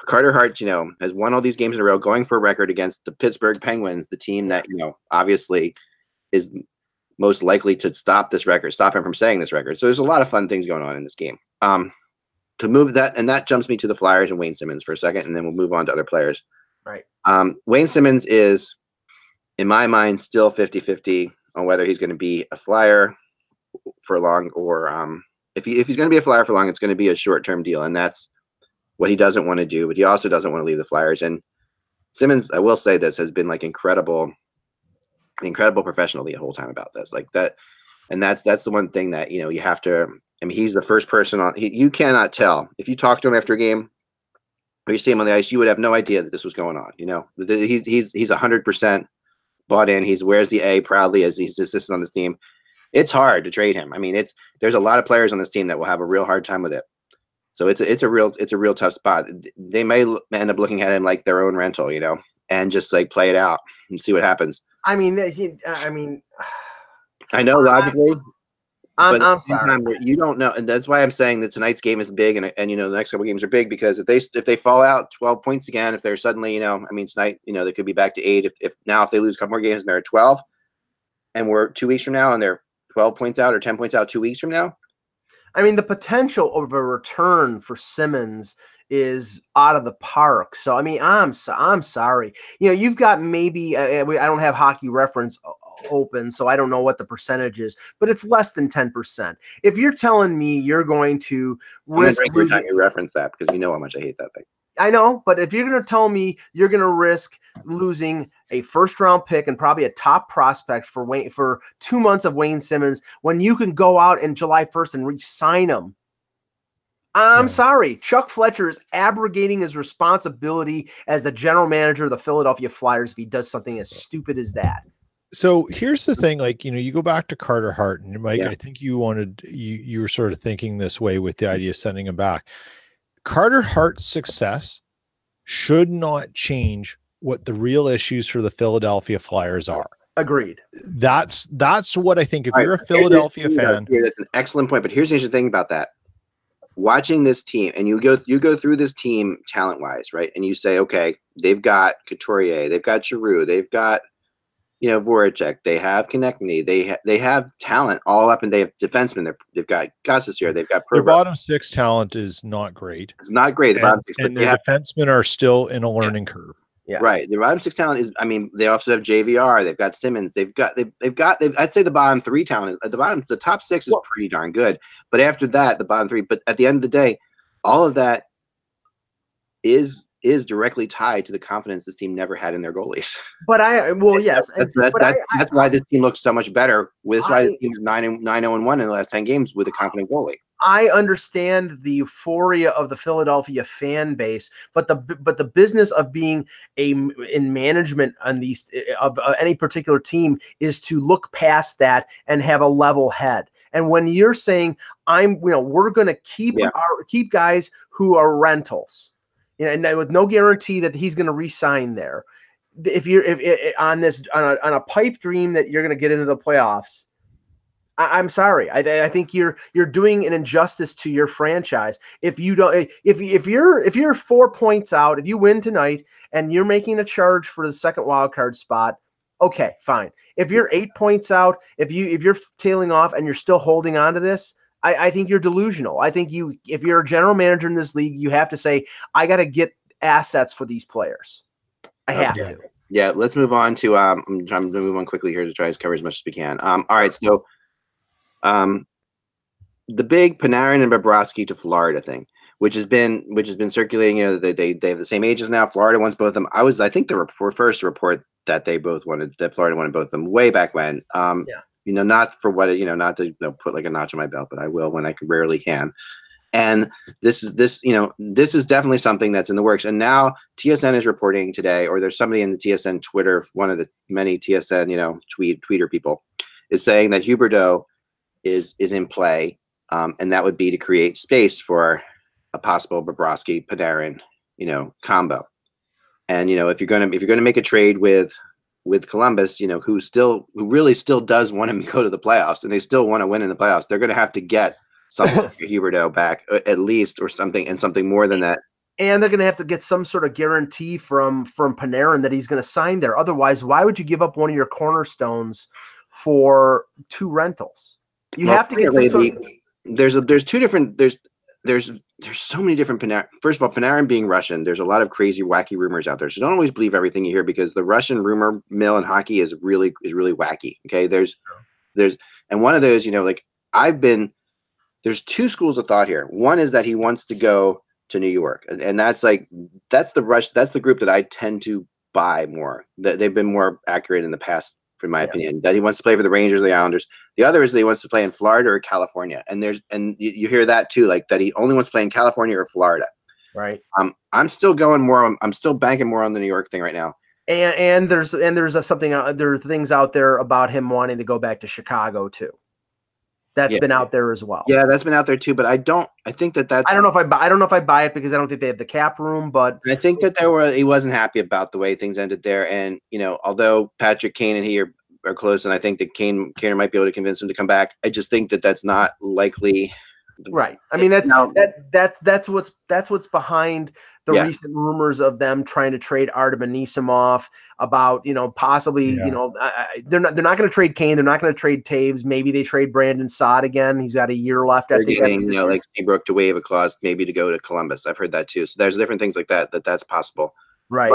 Carter Hart. Has won all these games in a row, going for a record against the Pittsburgh Penguins, the team that obviously is most likely to stop him from saying this record. So there's a lot of fun things going on in this game. To move that, and that jumps me to the Flyers and Wayne Simmonds for a second, and then we'll move on to other players. Right. Wayne Simmonds is, in my mind, still 50-50 on whether he's going to be a Flyer for long or if he's going to be a Flyer for long, it's going to be a short-term deal, and that's what he doesn't want to do. But he also doesn't want to leave the Flyers. And Simmonds, I will say this, has been like incredible professional the whole time about this, like that, and that's the one thing that you have to. I mean, he's the first person on. You cannot tell if you talk to him after a game, or you see him on the ice. You would have no idea that this was going on. He's 100% bought in. He wears the A proudly as he's assistant on this team. It's hard to trade him. I mean, there's a lot of players on this team that will have a real hard time with it. So it's a real tough spot. They may end up looking at him like their own rental, and just like play it out and see what happens. I mean, I know logically. I'm sorry. You don't know, and that's why I'm saying that tonight's game is big, and the next couple games are big because if they fall out 12 points again, if they're suddenly tonight they could be back to 8. If they lose a couple more games and they're at 12, and we're 2 weeks from now and they're 12 points out or 10 points out 2 weeks from now. I mean, the potential of a return for Simmonds is out of the park. So I mean, I'm sorry. You've got maybe I don't have Hockey Reference open, so I don't know what the percentage is, but it's less than 10%. If you're telling me you're going to risk losing, you reference that because you know how much I hate that thing. I know, but if you're going to tell me you're going to risk losing a first-round pick and probably a top prospect for 2 months of Wayne Simmonds when you can go out in July 1st and re-sign him, I'm sorry. Chuck Fletcher is abrogating his responsibility as the general manager of the Philadelphia Flyers if he does something as stupid as that. So here's the thing, like, you go back to Carter Hart, and Mike, I think you were sort of thinking this way with the idea of sending him back. Carter Hart's success should not change what the real issues for the Philadelphia Flyers are. Agreed. That's what I think. If you're a Philadelphia fan, that's an excellent point. But here's the interesting thing about that. Watching this team, and you go through this team talent-wise, right? And you say, okay, they've got Couturier, they've got Giroux, they've got Voracek, they have Konechny, they have talent all up, and they have defensemen. They've got Gus this year, they've got their bottom six talent is not great. It's not great. The bottom six, and their defensemen are still in a learning curve. Yeah, right. The bottom six talent is. I mean, they also have JVR. They've got Simmonds. They've got. I'd say the bottom three talent is the top six is pretty darn good. But after that, the bottom three. But at the end of the day, all of that is directly tied to the confidence this team never had in their goalies. But yes, that's why this team looks so much better. That's why the team is 9-0-1 in the last 10 games with a confident goalie. I understand the euphoria of the Philadelphia fan base, but the business of being in management on these of any particular team is to look past that and have a level head. And when you're saying we're going to keep guys who are rentals, and with no guarantee that he's going to re-sign there. If on a pipe dream that you're going to get into the playoffs, I'm sorry. I think you're doing an injustice to your franchise. If you don't, if you're 4 points out, if you win tonight and you're making a charge for the second wild card spot, okay, fine. If you're 8 points out, if you're tailing off and you're still holding on to this, I think you're delusional. I think if you're a general manager in this league, you have to say, I got to get assets for these players. I have to. Yeah, let's move on to I'm trying to move on quickly here to try to cover as much as we can. All right, so the big Panarin and Bobrovsky to Florida thing, which has been circulating. They have the same ages now. Florida wants both of them. I think they were first to report that Florida wanted both of them way back when. Not for what not to put like a notch on my belt, but I will when I rarely can. And this is definitely something that's in the works. And now TSN is reporting today, or there's somebody in the TSN Twitter, one of the many TSN tweeter people, is saying that Huberdeau is in play, and that would be to create space for a possible Bobrovsky Panarin combo. And if you're gonna make a trade with Columbus, who really still does want to go to the playoffs, and they still want to win in the playoffs, they're gonna have to get something for Huberdeau back at least, or something more than that. And they're going to have to get some sort of guarantee from Panarin that he's going to sign there. Otherwise, why would you give up one of your cornerstones for 2 rentals? You have to get some sort of... There's two different there's so many different Panarin. First of all, Panarin being Russian, there's a lot of crazy, wacky rumors out there. So don't always believe everything you hear, because the Russian rumor mill in hockey is really wacky. Okay, there's and one of those, there's 2 schools of thought here. One is that he wants to go to New York, and that's the group that I tend to buy more. They've been more accurate in the past, in my opinion. That he wants to play for the Rangers, the Islanders. The other is that he wants to play in Florida or California, and you hear that too, like that he only wants to play in California or Florida. Right. I'm still banking more on the New York thing right now. And there's something out there are things out there about him wanting to go back to Chicago too. That's been out there as well. Yeah, that's been out there too. But I think that's. I don't know if I buy it, because I don't think they have the cap room. But I think that he wasn't happy about the way things ended there. And although Patrick Kane and he are close, and I think that Kaner might be able to convince him to come back, I just think that that's not likely. Right. I mean that's what's behind the recent rumors of them trying to trade Artem Anisimov, about possibly they're not going to trade Kane, they're not going to trade Taves. Maybe they trade Brandon Saad again. He's got a year left. They're getting like Seabrook to waive a clause maybe to go to Columbus. I've heard that too. So there's different things like that's possible. Right.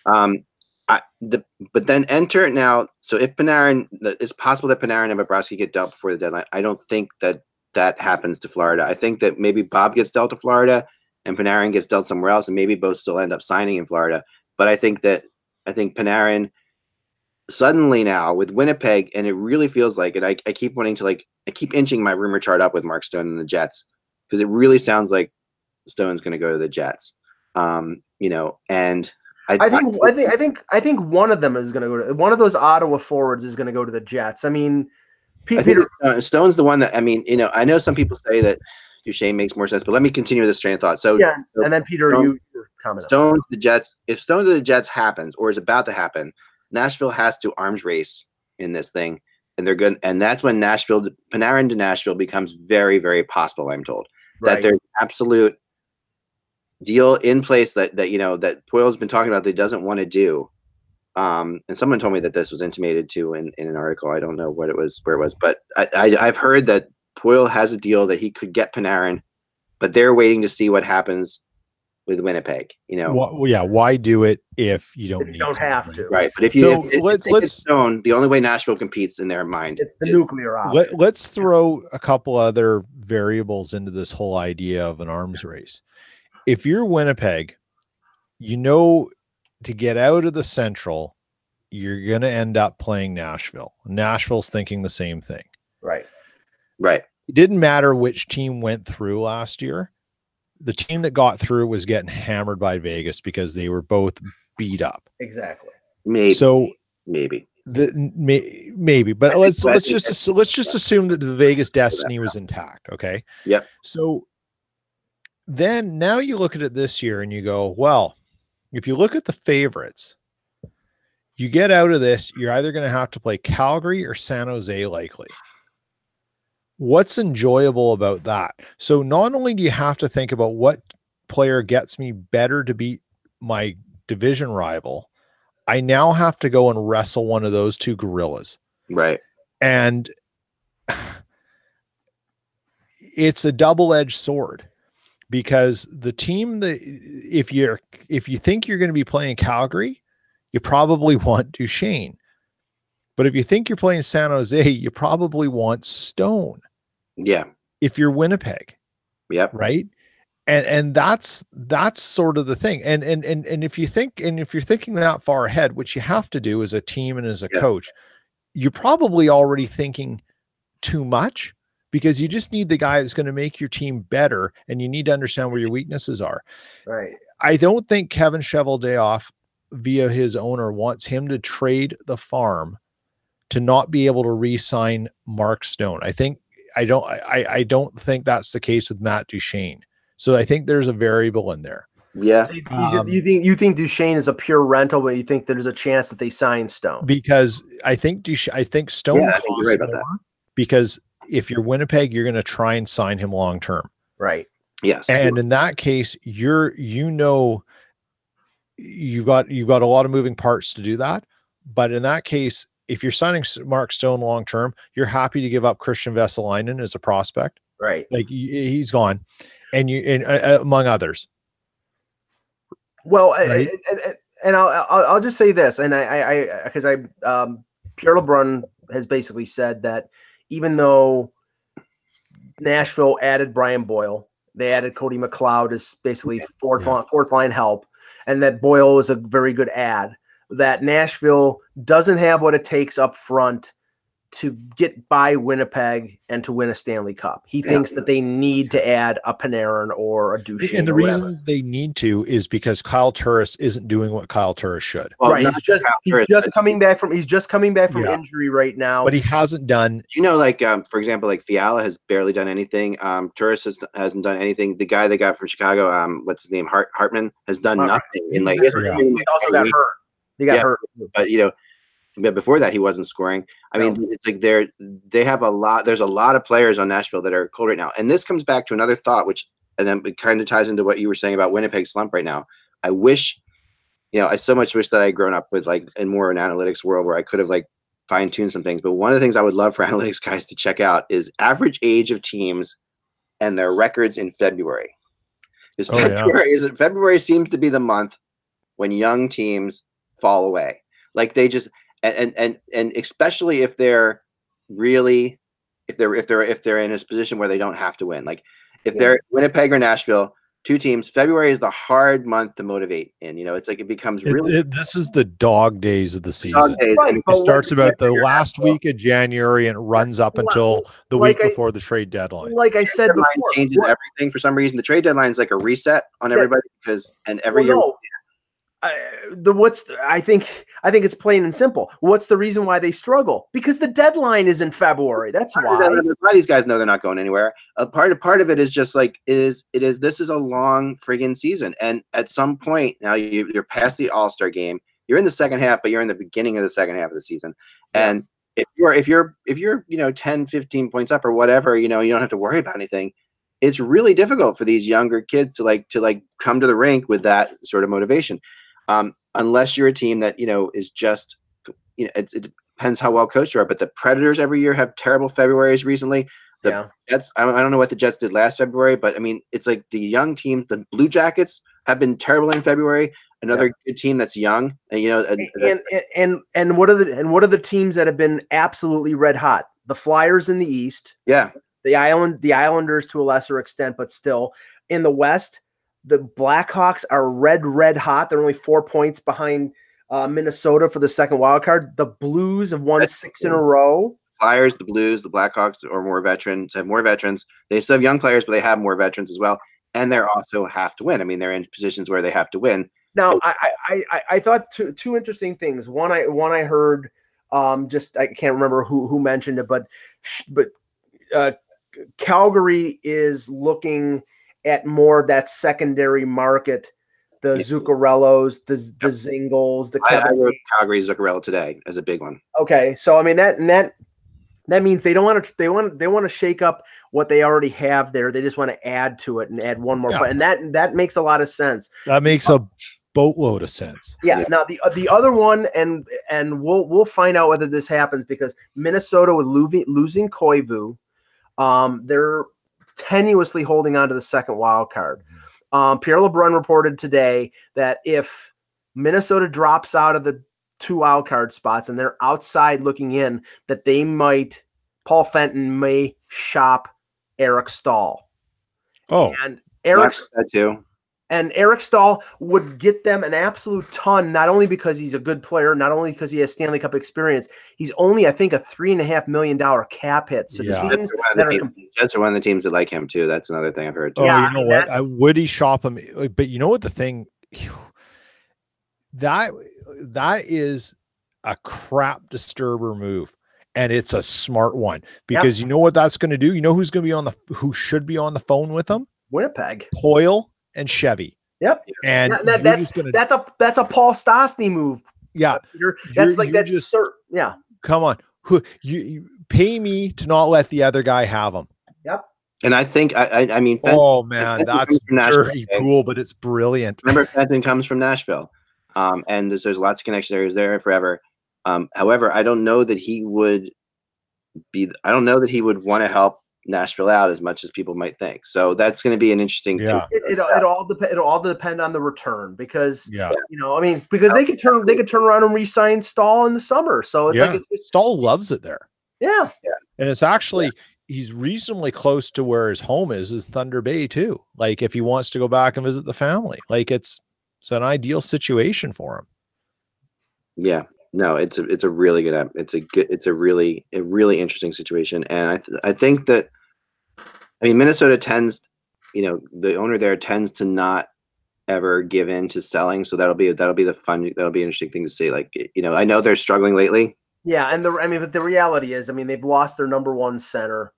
But then enter now. So if Panarin, it's possible that Panarin and Bobrovsky get dealt before the deadline. I don't think that happens to Florida. I think that maybe Bob gets dealt to Florida, and Panarin gets dealt somewhere else, and maybe both still end up signing in Florida. But I think Panarin suddenly now with Winnipeg, and it really feels like it. I keep wanting to I keep inching my rumor chart up with Mark Stone and the Jets, because it really sounds like Stone's going to go to the Jets. And I think one of them is going to go to one of those Ottawa forwards is going to go to the Jets. I mean, Peter Stone's the one that, I know some people say that Duchesne makes more sense, but let me continue this train of thought. So yeah, and then Peter, you comment. Stone to the Jets. If Stone to the Jets happens or is about to happen, Nashville has to arms race in this thing, and they're good. And that's when Panarin to Nashville becomes very, very possible. I'm told that there's absolute deal in place that Poile's been talking about that he doesn't want to do. And someone told me that this was intimated to in an article. I don't know where it was, but I've heard that Poile has a deal that he could get Panarin, but they're waiting to see what happens with Winnipeg. Why do it if you don't have to? Right, but if let's Stone, the only way Nashville competes in their mind, it's the nuclear option. Let's throw a couple other variables into this whole idea of an arms race. If you're Winnipeg, to get out of the Central, you're going to end up playing Nashville. Nashville's thinking the same thing. Right. It didn't matter which team went through last year. The team that got through was getting hammered by Vegas because they were both beat up. Exactly. Maybe. But let's just assume that the Vegas destiny was intact. Okay. Yep. So then now you look at it this year and you go, well, if you look at the favorites, you get out of this, you're either going to have to play Calgary or San Jose likely. What's enjoyable about that? So not only do you have to think about what player gets me better to beat my division rival, I now have to go and wrestle one of those two gorillas. Right. And it's a double-edged sword. Because the team that if you think you're going to be playing Calgary, you probably want Duchesne. But if you think you're playing San Jose, you probably want Stone. Yeah. If you're Winnipeg. Yep. Right. And that's sort of the thing. And if you're thinking that far ahead, which you have to do as a team and as a coach, you're probably already thinking too much. Because you just need the guy that's going to make your team better, and you need to understand where your weaknesses are. Right. I don't think Kevin Cheveldayoff, via his owner, wants him to trade the farm to not be able to re-sign Mark Stone. I don't think that's the case with Matt Duchesne. So I think there's a variable in there. Yeah. So you think Duchesne is a pure rental, but you think there's a chance that they sign Stone? Because I think Stone costs right about more that. Because if you're Winnipeg, you're going to try and sign him long term. Right. Yes. And in that case, you've got a lot of moving parts to do that. But in that case, if you're signing Mark Stone long term, you're happy to give up Christian Vesalainen as a prospect. Right. Like he's gone, and among others. Well, right? and I'll just say this, and because Pierre LeBrun has basically said that even though Nashville added Brian Boyle, they added Cody McLeod as basically fourth line help, and that Boyle is a very good add, that Nashville doesn't have what it takes up front to get by Winnipeg and to win a Stanley Cup. He thinks that they need to add a Panarin or a Duchesne. And the reason they need to is because Kyle Turris isn't doing what Kyle Turris should. Well, right. He's just coming back from injury right now. But he hasn't done. For example, like Fiala has barely done anything. Turris hasn't done anything. The guy they got from Chicago, what's his name? Hartman has done nothing. He also got hurt. He got hurt. But before that, he wasn't scoring. I mean, it's like they have a lot. There's a lot of players on Nashville that are cold right now. And this comes back to another thought, and then it kind of ties into what you were saying about Winnipeg's slump right now. I wish, I so much wish that I had grown up with in more an analytics world where I could have fine-tuned some things. But one of the things I would love for analytics guys to check out is average age of teams and their records in February. February seems to be the month when young teams fall away. Like they just. And especially if they're really if they're in a position where they don't have to win, like if they're Winnipeg or Nashville, two teams. February is the hard month to motivate in. It's like it becomes really this is the dog days of the season. dog days. Right, It starts about the last week of January and runs up until the week before the trade deadline. Like I said before, changes everything for some reason. The trade deadline is like a reset on everybody every year. I think it's plain and simple. What's the reason why they struggle? Because the deadline is in February. That's why. A lot of these guys know they're not going anywhere. Part of it is just like this is a long friggin' season, and at some point now you're past the All-Star game. You're in the second half, but you're in the beginning of the second half of the season. And if you're 10, 15 points up or whatever, you don't have to worry about anything. It's really difficult for these younger kids to come to the rink with that sort of motivation. Unless you're a team that, is just, it depends how well coached you are, but the Predators every year have terrible Februaries recently. The Jets, I don't know what the Jets did last February, but I mean, it's like the young teams, the Blue Jackets have been terrible in February. Another good team that's young, and what are the teams that have been absolutely red hot? The Flyers in the East. Yeah. The Islanders to a lesser extent, but still in the West. The Blackhawks are red hot. They're only 4 points behind Minnesota for the second wild card. The Blues have won 6 in a row. Flyers, the Blues, the Blackhawks are more veterans. Have more veterans. They still have young players, but they have more veterans as well. And they also have to win. I mean, they're in positions where they have to win. Now, I thought two interesting things. One I heard, I can't remember who mentioned it, but Calgary is looking at more of that secondary market, the Zuccarellos, the Zingles, the Kevin. I wrote Calgary Zuccarello today as a big one. Okay, so I mean that means they want to shake up what they already have there. They just want to add to it and add one more play, and that makes a lot of sense. That makes a boatload of sense. Yeah. Now the other one, and we'll find out whether this happens because Minnesota with losing Koivu, they're tenuously holding on to the second wild card. Pierre LeBrun reported today that if Minnesota drops out of the 2 wild card spots and they're outside looking in, that Paul Fenton may shop Eric Stahl. Oh, and Eric too. And Eric Stahl would get them an absolute ton, not only because he's a good player, not only because he has Stanley Cup experience. He's only, I think, a $3.5 million cap hit. So Jets are one of the teams that like him too. That's another thing I've heard. Oh, you know what? Would he shop him? But you know what the thing that is a crap disturber move, and it's a smart one because you know what that's going to do. You know who should be on the phone with him? Winnipeg, Hoyle and Chevy. Yep. And that's a Paul Stastny move. Yeah. Come on. You pay me to not let the other guy have him. Yep. And I think I mean oh man, that's dirty cool, but it's brilliant. Remember, Fenton comes from Nashville. And there's lots of connection there. He's there forever. However, I don't know that he would want to help Nashville out as much as people might think. So that's going to be an interesting thing. It'll all depend on the return because because they could turn around and re-sign Stahl in the summer. So it's Stahl loves it there. Yeah. And it's actually he's reasonably close to where his home is Thunder Bay too. Like if he wants to go back and visit the family, like it's an ideal situation for him. Yeah. No, it's a really good it's a really interesting situation, and I think that Minnesota tends, the owner there tends to not ever give in to selling, so that'll be an interesting thing to see. Like I know they're struggling lately. Yeah, and but the reality is, they've lost their number one center.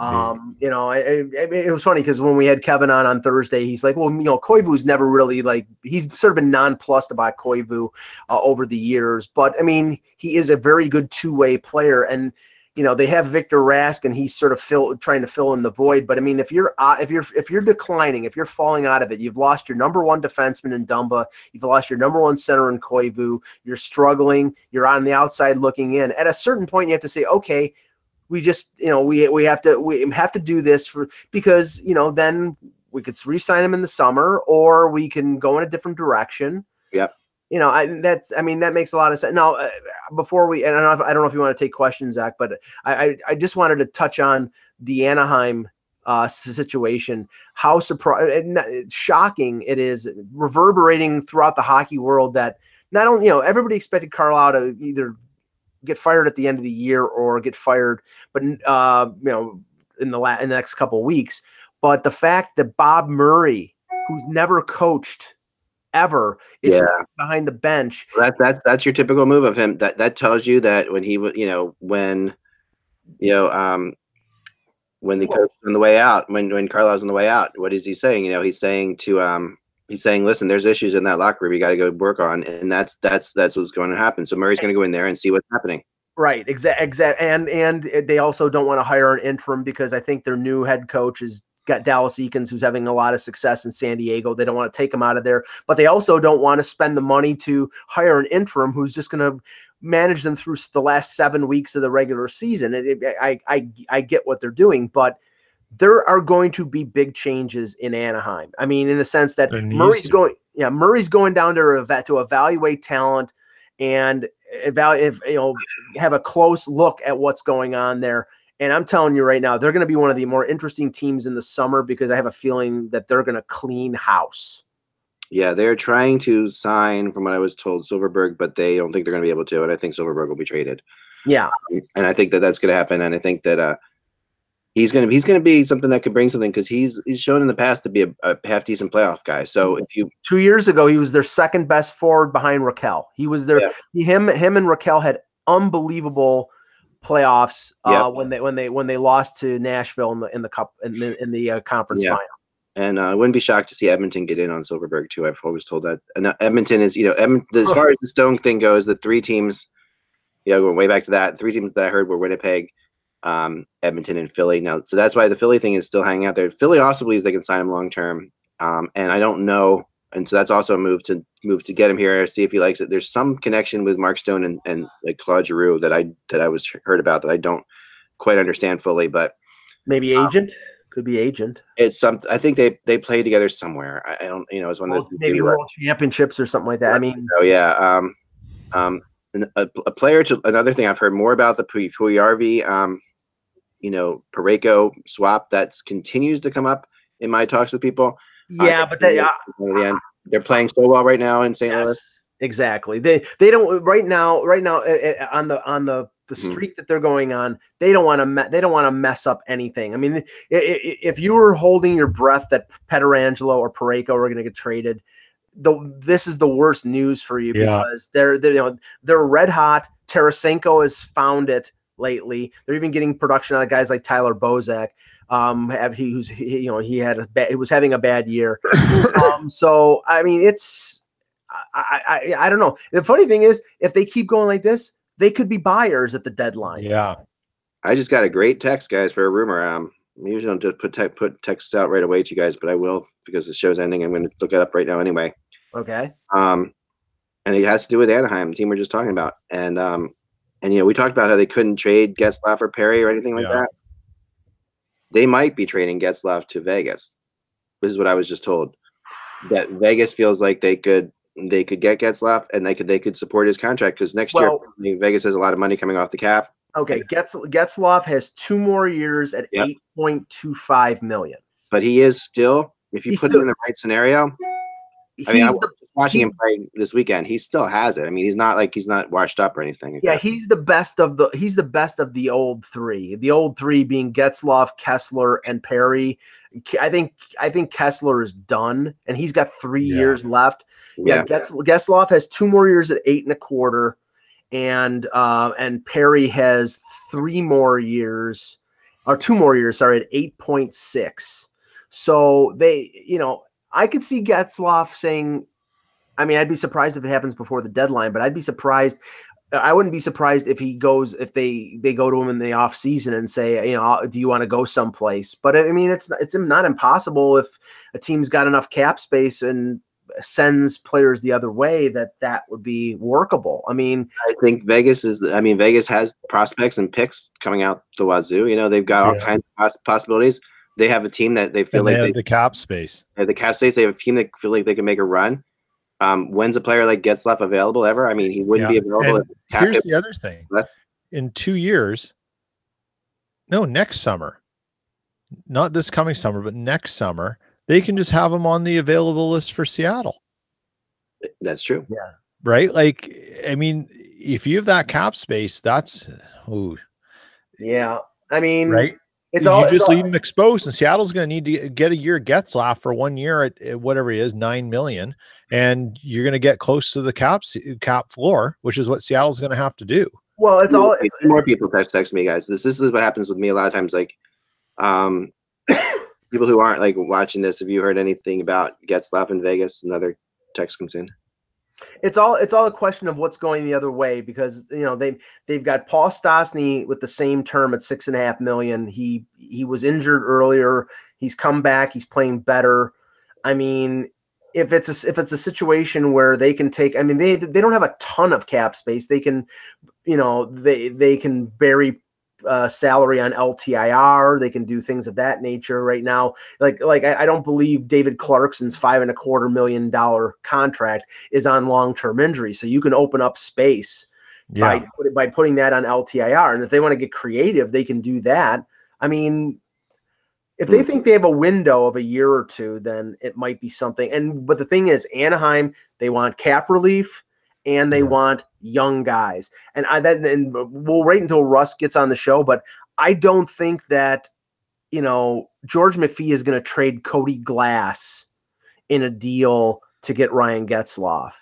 It was funny because when we had Kevin on Thursday, he's like, well, Koivu's never really he's sort of been nonplussed about Koivu over the years, but he is a very good two-way player, and they have Victor Rask, and he's sort of trying to fill in the void. But if you're declining, if you're falling out of it, you've lost your number one defenseman in Dumba, you've lost your number one center in Koivu, you're struggling, you're on the outside looking in. At a certain point, you have to say, okay. We just, we have to do this because then we could re-sign him in the summer, or we can go in a different direction. Yep. That makes a lot of sense. Now, before I don't know if you want to take questions, Zach, but I just wanted to touch on the Anaheim situation. How shocking it is, reverberating throughout the hockey world, that not only, everybody expected Carlisle to either get fired at the end of the year or get fired, but in the next couple of weeks. But the fact that Bob Murray, who's never coached ever, is behind the bench. That's your typical move of him. That tells you that when he when the coach on the way out, when Carlisle's on the way out, what is he saying? He's saying listen, there's issues in that locker room you got to go work on, and that's what's going to happen. So Murray's going to go in there and see what's happening. Right, exact, and they also don't want to hire an interim because I think their new head coach has got Dallas Eakins, who's having a lot of success in San Diego. They don't want to take him out of there, but they also don't want to spend the money to hire an interim who's just going to manage them through the last 7 weeks of the regular season. I get what they're doing, but there are going to be big changes in Anaheim. I mean, in the sense that Murray's going down to evaluate talent and have a close look at what's going on there. And I'm telling you right now, they're going to be one of the more interesting teams in the summer because I have a feeling that they're going to clean house. Yeah, they're trying to sign, from what I was told, Silverberg, but they don't think they're going to be able to. And I think Silverberg will be traded. Yeah, and I think that's going to happen. And I think that he's going to be something that could bring something, because he's shown in the past to be a half decent playoff guy. So if you 2 years ago, he was their second best forward behind Raquel. He was their him and Raquel had unbelievable playoffs when they lost to Nashville in the cup in the conference final. And I wouldn't be shocked to see Edmonton get in on Silverberg too. I've always told that. And Edmonton is, as far as the Stone thing goes, the three teams, going way back to that, three teams that I heard were Winnipeg, Edmonton, and Philly. Now, so that's why the Philly thing is still hanging out there. Philly also believes they can sign him long term, and I don't know. And so that's also a move to get him here, see if he likes it. There's some connection with Mark Stone and like Claude Giroux that I was heard about that I don't quite understand fully, but maybe agent. Could be agent. It's something. I think they play together somewhere. I don't. It's one of those maybe World Championships or something like that. I mean. Oh yeah. A player to another thing I've heard more about the Puyarvi, Parayko swap that continues to come up in my talks with people. Yeah, but they're playing so well right now in St. Louis. Exactly. They don't right now on the streak that they're going on. They don't want to mess up anything. I mean, if you were holding your breath that Pietrangelo or Parayko are going to get traded, this is the worst news for you because they're red hot. Tarasenko has found it lately. They're even getting production out of guys like Tyler Bozak. He was having a bad year. So I mean, I don't know. The funny thing is, if they keep going like this, they could be buyers at the deadline. Yeah. I just got a great text, guys, for a rumor. I usually don't just put texts out right away to you guys, but I will because the show's ending. I'm going to look it up right now anyway. Okay. And it has to do with Anaheim, the team we're just talking about. And we talked about how they couldn't trade Getzlaf or Perry or anything like that. They might be trading Getzlaf to Vegas. This is what I was just told. That Vegas feels like they could get Getzlaf and they could support his contract because next year Vegas has a lot of money coming off the cap. Okay, Getzlaf has 2 more years at $8.25 million. But he is still, if you put him in the right scenario. I mean, I was watching him play this weekend. He still has it. I mean, he's not washed up or anything. Yeah, he's the best of the old three. The old three being Getzlaf, Kessler, and Perry. I think Kessler is done, and he's got 3 years left. Yeah, Getzlaf has 2 more years at 8.25, and Perry has 3 more years, or 2 more years. Sorry, at 8.6. So I could see Getzlaf saying, I mean, I'd be surprised if it happens before the deadline, but I'd be surprised. I wouldn't be surprised if they go to him in the off season and say, do you want to go someplace? But I mean, it's not impossible if a team's got enough cap space and sends players the other way that would be workable. I mean, I think Vegas has prospects and picks coming out the wazoo. They've got all kinds of possibilities. They have a team that they feel like they have the cap space. The cap space. They have a team that feel like they can make a run. When's a player like Getzlaf available ever? I mean, he wouldn't be available. Here's the other thing. In 2 years, no, next summer, not this coming summer, but next summer, they can just have him on the available list for Seattle. That's true. Yeah. Right? Like, I mean, if you have that cap space, that's Yeah. I mean, right. It's you all just leave him exposed, and Seattle's going to need to get a year Getzlaf for 1 year at whatever he is, $9 million, and you're going to get close to the cap floor, which is what Seattle's going to have to do. Well, it's all more people text me, guys. This is what happens with me a lot of times. Like, people who aren't like watching this, have you heard anything about Getzlaf in Vegas? Another text comes in. It's all a question of what's going the other way, because they've got Paul Stastny with the same term at $6.5 million. He was injured earlier. He's come back. He's playing better. I mean, if it's a situation where they can take, I mean, they don't have a ton of cap space. They can, they can bury salary on LTIR. They can do things of that nature right now. Like I don't believe David Clarkson's $5.25 million contract is on long-term injury. So you can open up space by putting that on LTIR. And if they want to get creative, they can do that. I mean, if they think they have a window of a year or two, then it might be something. But the thing is, Anaheim, they want cap relief and they want young guys. And we'll wait until Russ gets on the show, but I don't think that, George McPhee is going to trade Cody Glass in a deal to get Ryan Getzlaf.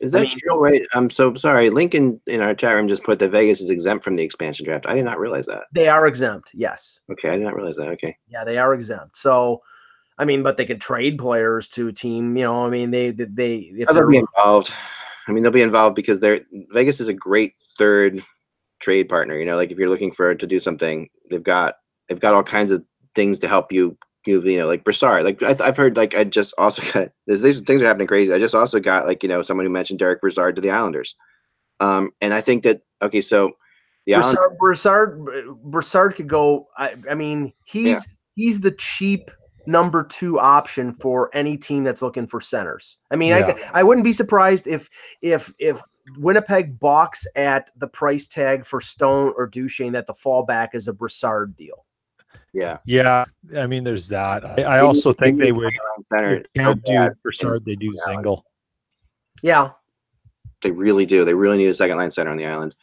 Is that true? Right. I'm so sorry. Lincoln in our chat room just put that Vegas is exempt from the expansion draft. I did not realize that. They are exempt. Yes. Okay. I did not realize that. Okay. Yeah, they are exempt. So, I mean, but they could trade players to a team, they'll be involved. I mean, they'll be involved because Vegas is a great third trade partner. Like if you're looking to do something, they've got all kinds of things to help you. Like Brassard. Like I've heard. Like I just also got these things are happening crazy. I just also got someone who mentioned Derek Brassard to the Islanders. And I think that so the Brassard could go. I mean, he's the cheap number 2 option for any team that's looking for centers. I mean, I wouldn't be surprised if Winnipeg balks at the price tag for Stone or Duchesne, that the fallback is a Brassard deal. Yeah. I mean, there's that. I also think they would. They can't do Brassard. They do Zingle. Yeah, they really do. They really need a second line center on the island.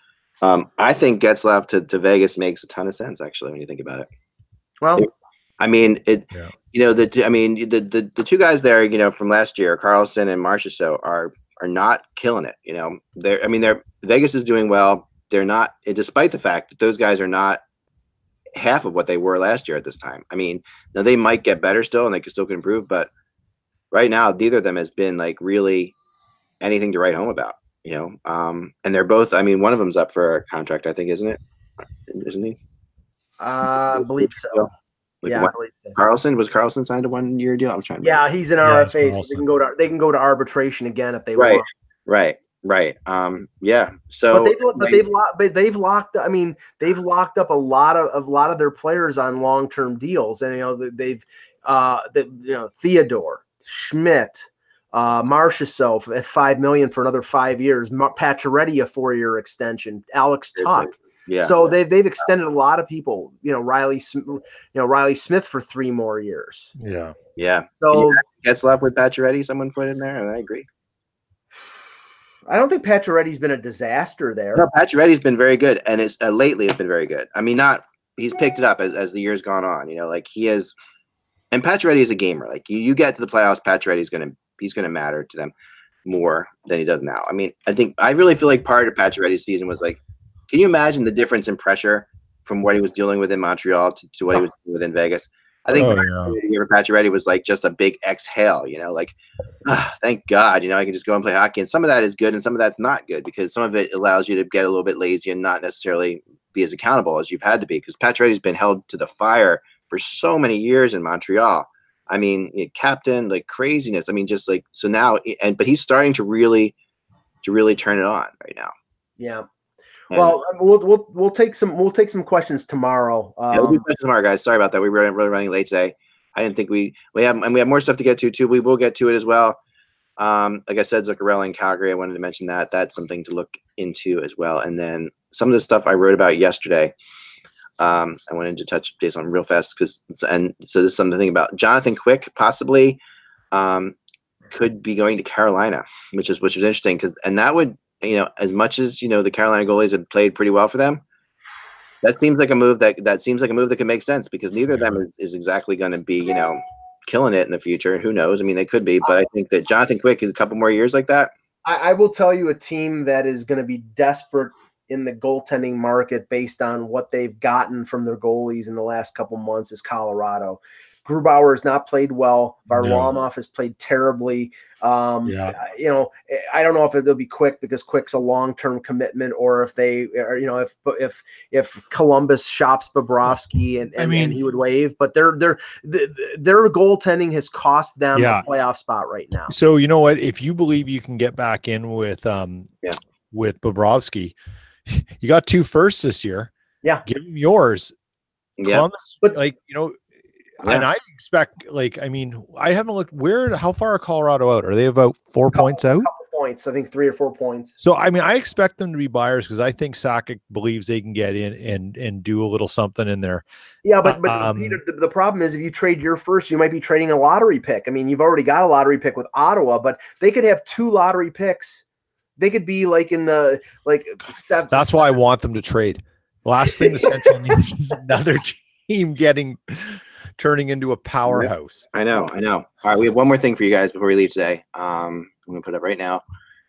I think Getzlaf to Vegas makes a ton of sense, actually, when you think about it. Well, I mean, the two guys there, from last year, Carlson and Marchessault are not killing it. Vegas is doing well. They're not, despite the fact that those guys are not half of what they were last year at this time. I mean, now they might get better still, and they still can improve, but right now, neither of them has been really anything to write home about. And they're both. I mean, one of them's up for a contract, I think, isn't he? I believe so. I believe so. Carlson signed a 1-year deal? I'm trying to. Yeah, he's an RFA, so they can go to arbitration again if they want. Right. Yeah. So, but they've locked. I mean, they've locked up a lot of their players on long-term deals, and they've Theodore Schmidt, Marchessault at $5 million for another 5 years. Pacioretty a 4-year extension. Alex Tuck. Yeah. So they've extended a lot of people. Riley Smith for 3 more years. Yeah. Yeah. So Getzlaf with Pacioretty, someone put in there, and I agree. I don't think Pacioretty's been a disaster there. No, Pacioretty's been very good, and it's lately it's been very good. I mean, he's picked it up as the year's gone on. He is, and Pacioretty is a gamer. Like you get to the playoffs, Pacioretty's he's gonna matter to them more than he does now. I mean, I really feel like part of Pacioretty's season was like, can you imagine the difference in pressure from what he was dealing with in Montreal to what he was dealing with in Vegas? I think Pacioretty was like just a big exhale, thank God, I can just go and play hockey. And some of that is good and some of that's not good, because some of it allows you to get a little bit lazy and not necessarily be as accountable as you've had to be, because Pacioretty's been held to the fire for so many years in Montreal. I mean, captain, like craziness. I mean, just like, so now, but he's starting to really turn it on right now. Yeah. Well, we'll take some questions tomorrow. We'll do questions tomorrow, guys. Sorry about that. We were really running late today. I didn't think we have more stuff to get to too. We will get to it as well. Like I said, Zuccarello in Calgary. I wanted to mention that. That's something to look into as well. And then some of the stuff I wrote about yesterday. I wanted to touch base on real fast so this is something to think about. Jonathan Quick possibly could be going to Carolina, which is interesting and that would, as much as the Carolina goalies have played pretty well for them, that seems like a move that could make sense because neither of them is exactly going to be killing it in the future. Who knows? I mean, they could be, but I think that Jonathan Quick is a couple more years like that. I will tell you a team that is going to be desperate in the goaltending market based on what they've gotten from their goalies in the last couple months is Colorado. Grubauer has not played well. Varlamov has played terribly. I don't know if it'll be Quick because Quick's a long-term commitment, or if they, or if Columbus shops Bobrovsky and he would waive. But their goaltending has cost them a playoff spot right now. So you know what? If you believe you can get back in with Bobrovsky, you got 2 firsts this year. Yeah, give him yours. Yeah, Columbus, but and I expect, I haven't looked how far are Colorado out? Are they about 4 points out? Couple points, I think 3 or 4 points. So, I expect them to be buyers because I think Sakic believes they can get in and do a little something in there. Yeah, but Peter, the problem is if you trade your first, you might be trading a lottery pick. I mean, you've already got a lottery pick with Ottawa, but they could have 2 lottery picks. They could be in the 7th. That's why I want them to trade. Last thing the Central needs is another team turning into a powerhouse. I know. All right, we have one more thing for you guys before we leave today. I'm gonna put it up right now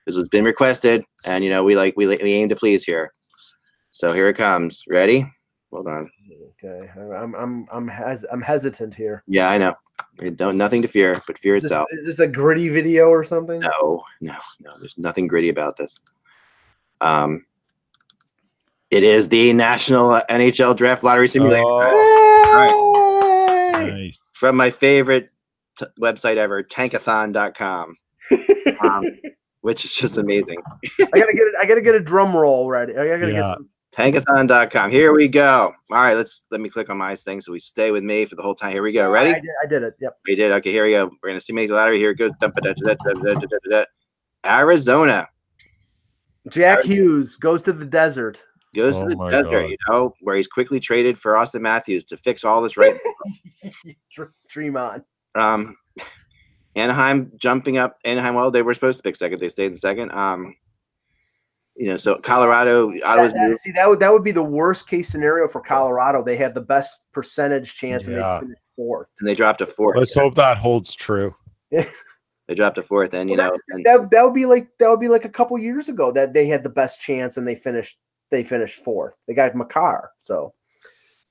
because it's been requested, and we aim to please here. So here it comes. Ready? Hold on. Okay, I'm hesitant here. Yeah, I know. Nothing to fear, but fear itself. Is this a gritty video or something? No. There's nothing gritty about this. It is the National NHL Draft Lottery Simulator. All right. Nice. From my favorite website ever, tankathon.com, which is just amazing. I gotta get a drum roll ready. I gotta get some. Tankathon.com. Here we go. All right, let me click on my thing so we stay with me for the whole time. Here we go. Ready? I did it. Yep. We did. Okay, here we go. We're gonna simulate the lottery. Here it goes. Arizona. Jack Hughes goes to the desert. Goes to the desert, where he's quickly traded for Austin Matthews to fix all this right. Dream on. Anaheim jumping up. Anaheim, they were supposed to pick second. They stayed in second. So Colorado, Ottawa's that would be the worst case scenario for Colorado. They have the best percentage chance, and they finished 4th. And they dropped a 4th. Let's hope that holds true. They dropped a 4th, and that would be like a couple years ago that they had the best chance and they finished 4th. They got Makar. So,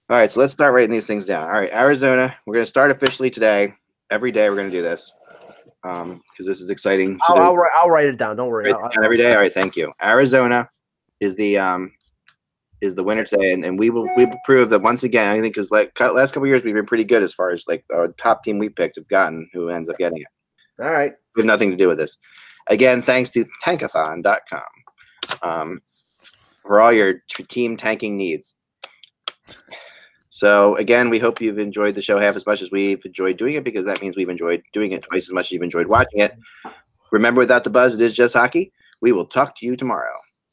all right. So let's start writing these things down. All right, Arizona. We're going to start officially today. Every day we're going to do this because this is exciting. I'll write it down. Don't worry. Every day. All right. Thank you. Arizona is the winner today, and we will prove that once again. I think because last couple of years we've been pretty good as far as our top team we picked have gotten who ends up getting it. All right. We have nothing to do with this. Again, thanks to tankathon.com for all your team tanking needs. So again, we hope you've enjoyed the show half as much as we've enjoyed doing it, because that means we've enjoyed doing it twice as much as you've enjoyed watching it. Remember, without the buzz, it is just hockey. We will talk to you tomorrow.